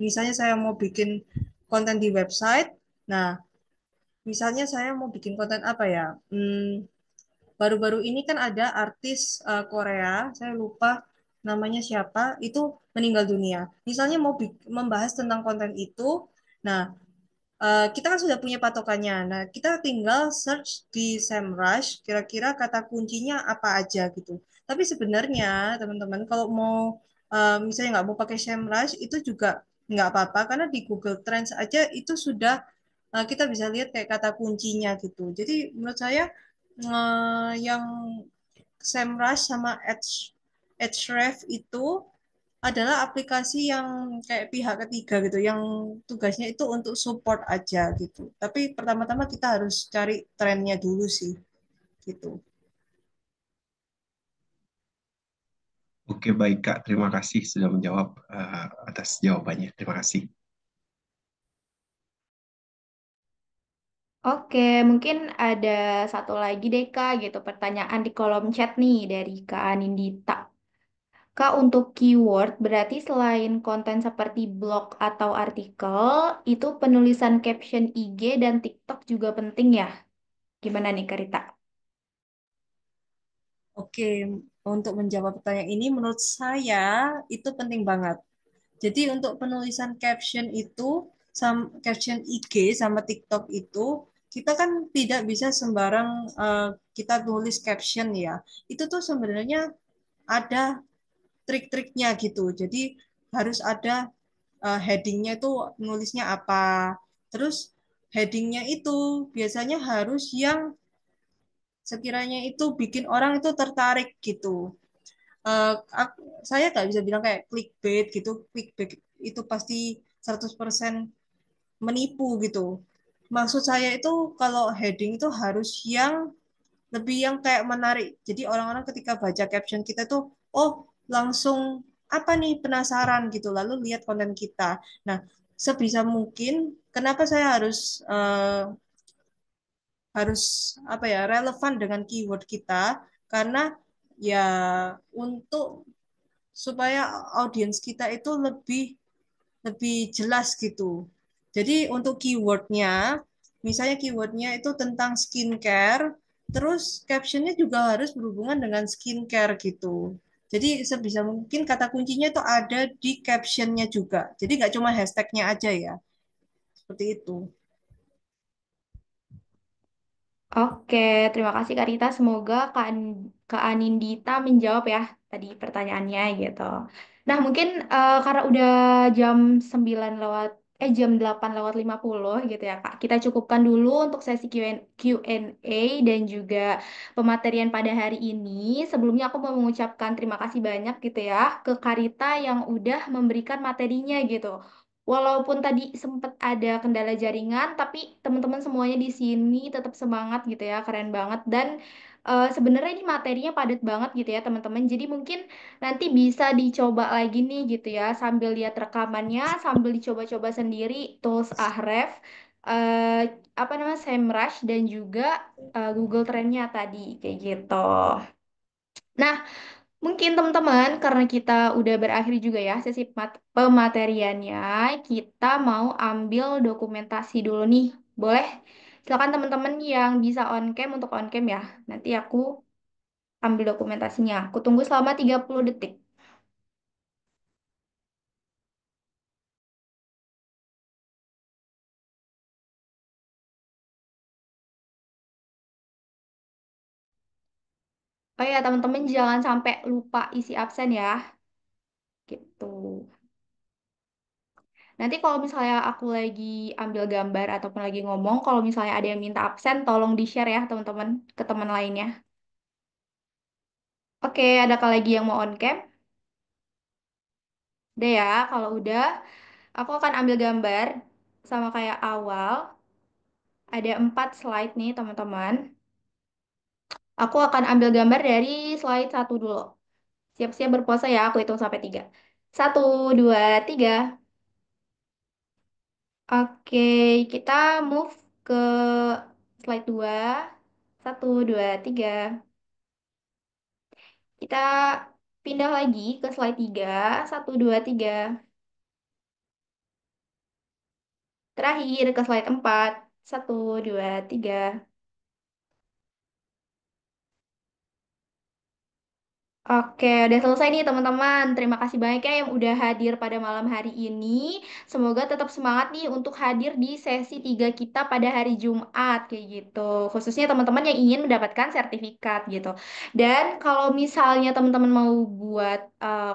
misalnya saya mau bikin konten di website. Nah, misalnya saya mau bikin konten apa ya? Baru-baru ini kan ada artis Korea, saya lupa namanya siapa, itu meninggal dunia. Misalnya mau membahas tentang konten itu, nah kita kan sudah punya patokannya. Nah, kita tinggal search di SEMrush, kira-kira kata kuncinya apa aja gitu. Tapi sebenarnya teman-teman kalau mau misalnya nggak mau pakai SEMrush itu juga nggak apa-apa karena di Google Trends aja itu sudah kita bisa lihat kayak kata kuncinya gitu. Jadi menurut saya yang SEMrush sama Ahrefs itu adalah aplikasi yang kayak pihak ketiga gitu, yang tugasnya itu untuk support aja gitu. Tapi pertama-tama kita harus cari trennya dulu sih, gitu. Oke, baik Kak. Terima kasih sudah menjawab atas jawabannya. Terima kasih. Oke, mungkin ada satu lagi deh Kak gitu pertanyaan di kolom chat nih dari Kak Anindita. Kak, untuk keyword berarti selain konten seperti blog atau artikel, itu penulisan caption IG dan TikTok juga penting ya? Gimana nih Kak Rita? Oke, untuk menjawab pertanyaan ini menurut saya itu penting banget. Jadi untuk penulisan caption itu, caption IG sama TikTok itu, kita kan tidak bisa sembarang kita tulis caption ya. Itu tuh sebenarnya ada trik-triknya gitu. Jadi harus ada headingnya itu nulisnya apa. Terus headingnya itu biasanya harus yang sekiranya itu bikin orang itu tertarik gitu. Saya nggak bisa bilang kayak clickbait gitu. Clickbait itu pasti 100% menipu gitu. Maksud saya itu kalau heading itu harus yang lebih yang kayak menarik. Jadi orang-orang ketika baca caption kita tuh, oh langsung apa nih penasaran gitu, lalu lihat konten kita. Nah, sebisa mungkin, kenapa saya harus apa ya relevan dengan keyword kita? Karena ya untuk supaya audiens kita itu lebih lebih jelas gitu. Jadi untuk keywordnya, misalnya keywordnya itu tentang skincare, terus captionnya juga harus berhubungan dengan skincare gitu. Jadi sebisa mungkin kata kuncinya itu ada di captionnya juga. Jadi nggak cuma hashtagnya aja ya, seperti itu. Oke, terima kasih Kak Rita. Semoga Kak Anindita menjawab ya tadi pertanyaannya gitu. Nah, mungkin karena udah jam 9 lewat jam 8 lewat 50 gitu ya Kak. Kita cukupkan dulu untuk sesi Q&A dan juga pematerian pada hari ini. Sebelumnya aku mau mengucapkan terima kasih banyak gitu ya ke Kak Rita yang udah memberikan materinya gitu. Walaupun tadi sempat ada kendala jaringan, tapi teman-teman semuanya di sini tetap semangat gitu ya, keren banget. Dan sebenarnya ini materinya padat banget gitu ya teman-teman. Jadi mungkin nanti bisa dicoba lagi nih gitu ya, sambil lihat rekamannya, sambil dicoba-coba sendiri tools Ahref, eh, apa namanya SEMrush dan juga Google Trendnya tadi kayak gitu. Nah, Mungkin teman-teman, karena kita udah berakhir juga ya sesi pemateriannya, kita mau ambil dokumentasi dulu nih. Boleh? Silakan teman-teman yang bisa on cam untuk on cam ya. Nanti aku ambil dokumentasinya. Aku tunggu selama 30 detik. Oh ya, teman-teman jangan sampai lupa isi absen ya. Gitu. Nanti kalau misalnya aku lagi ambil gambar ataupun lagi ngomong, kalau misalnya ada yang minta absen, tolong di-share ya teman-teman ke teman lainnya. Oke, adakah lagi yang mau on cam? Udah ya, kalau udah, aku akan ambil gambar sama kayak awal. Ada 4 slide nih teman-teman. Aku akan ambil gambar dari slide 1 dulu. Siap-siap berpose ya, aku hitung sampai 3. 1, 2, 3. Oke, kita move ke slide 2. 1, 2, 3. Kita pindah lagi ke slide 3. 1, 2, 3. Terakhir ke slide 4. 1, 2, 3. Oke, udah selesai nih teman-teman. Terima kasih banyak ya yang udah hadir pada malam hari ini. Semoga tetap semangat nih untuk hadir di sesi 3 kita pada hari Jumat kayak gitu. Khususnya teman-teman yang ingin mendapatkan sertifikat gitu. Dan kalau misalnya teman-teman mau buat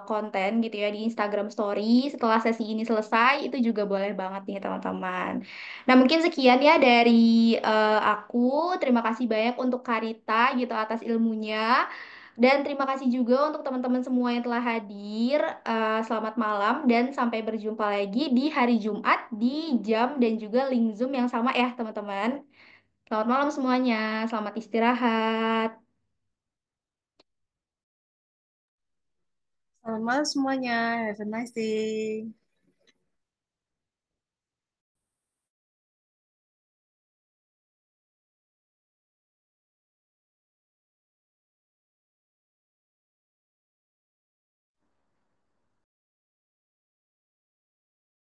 konten gitu ya di Instagram Story setelah sesi ini selesai, itu juga boleh banget nih teman-teman. Nah, mungkin sekian ya dari aku. Terima kasih banyak untuk Karita gitu atas ilmunya. Dan terima kasih juga untuk teman-teman semua yang telah hadir. Selamat malam dan sampai berjumpa lagi di hari Jumat di jam dan juga link Zoom yang sama ya, teman-teman. Selamat malam semuanya. Selamat istirahat. Selamat malam semuanya. Have a nice day.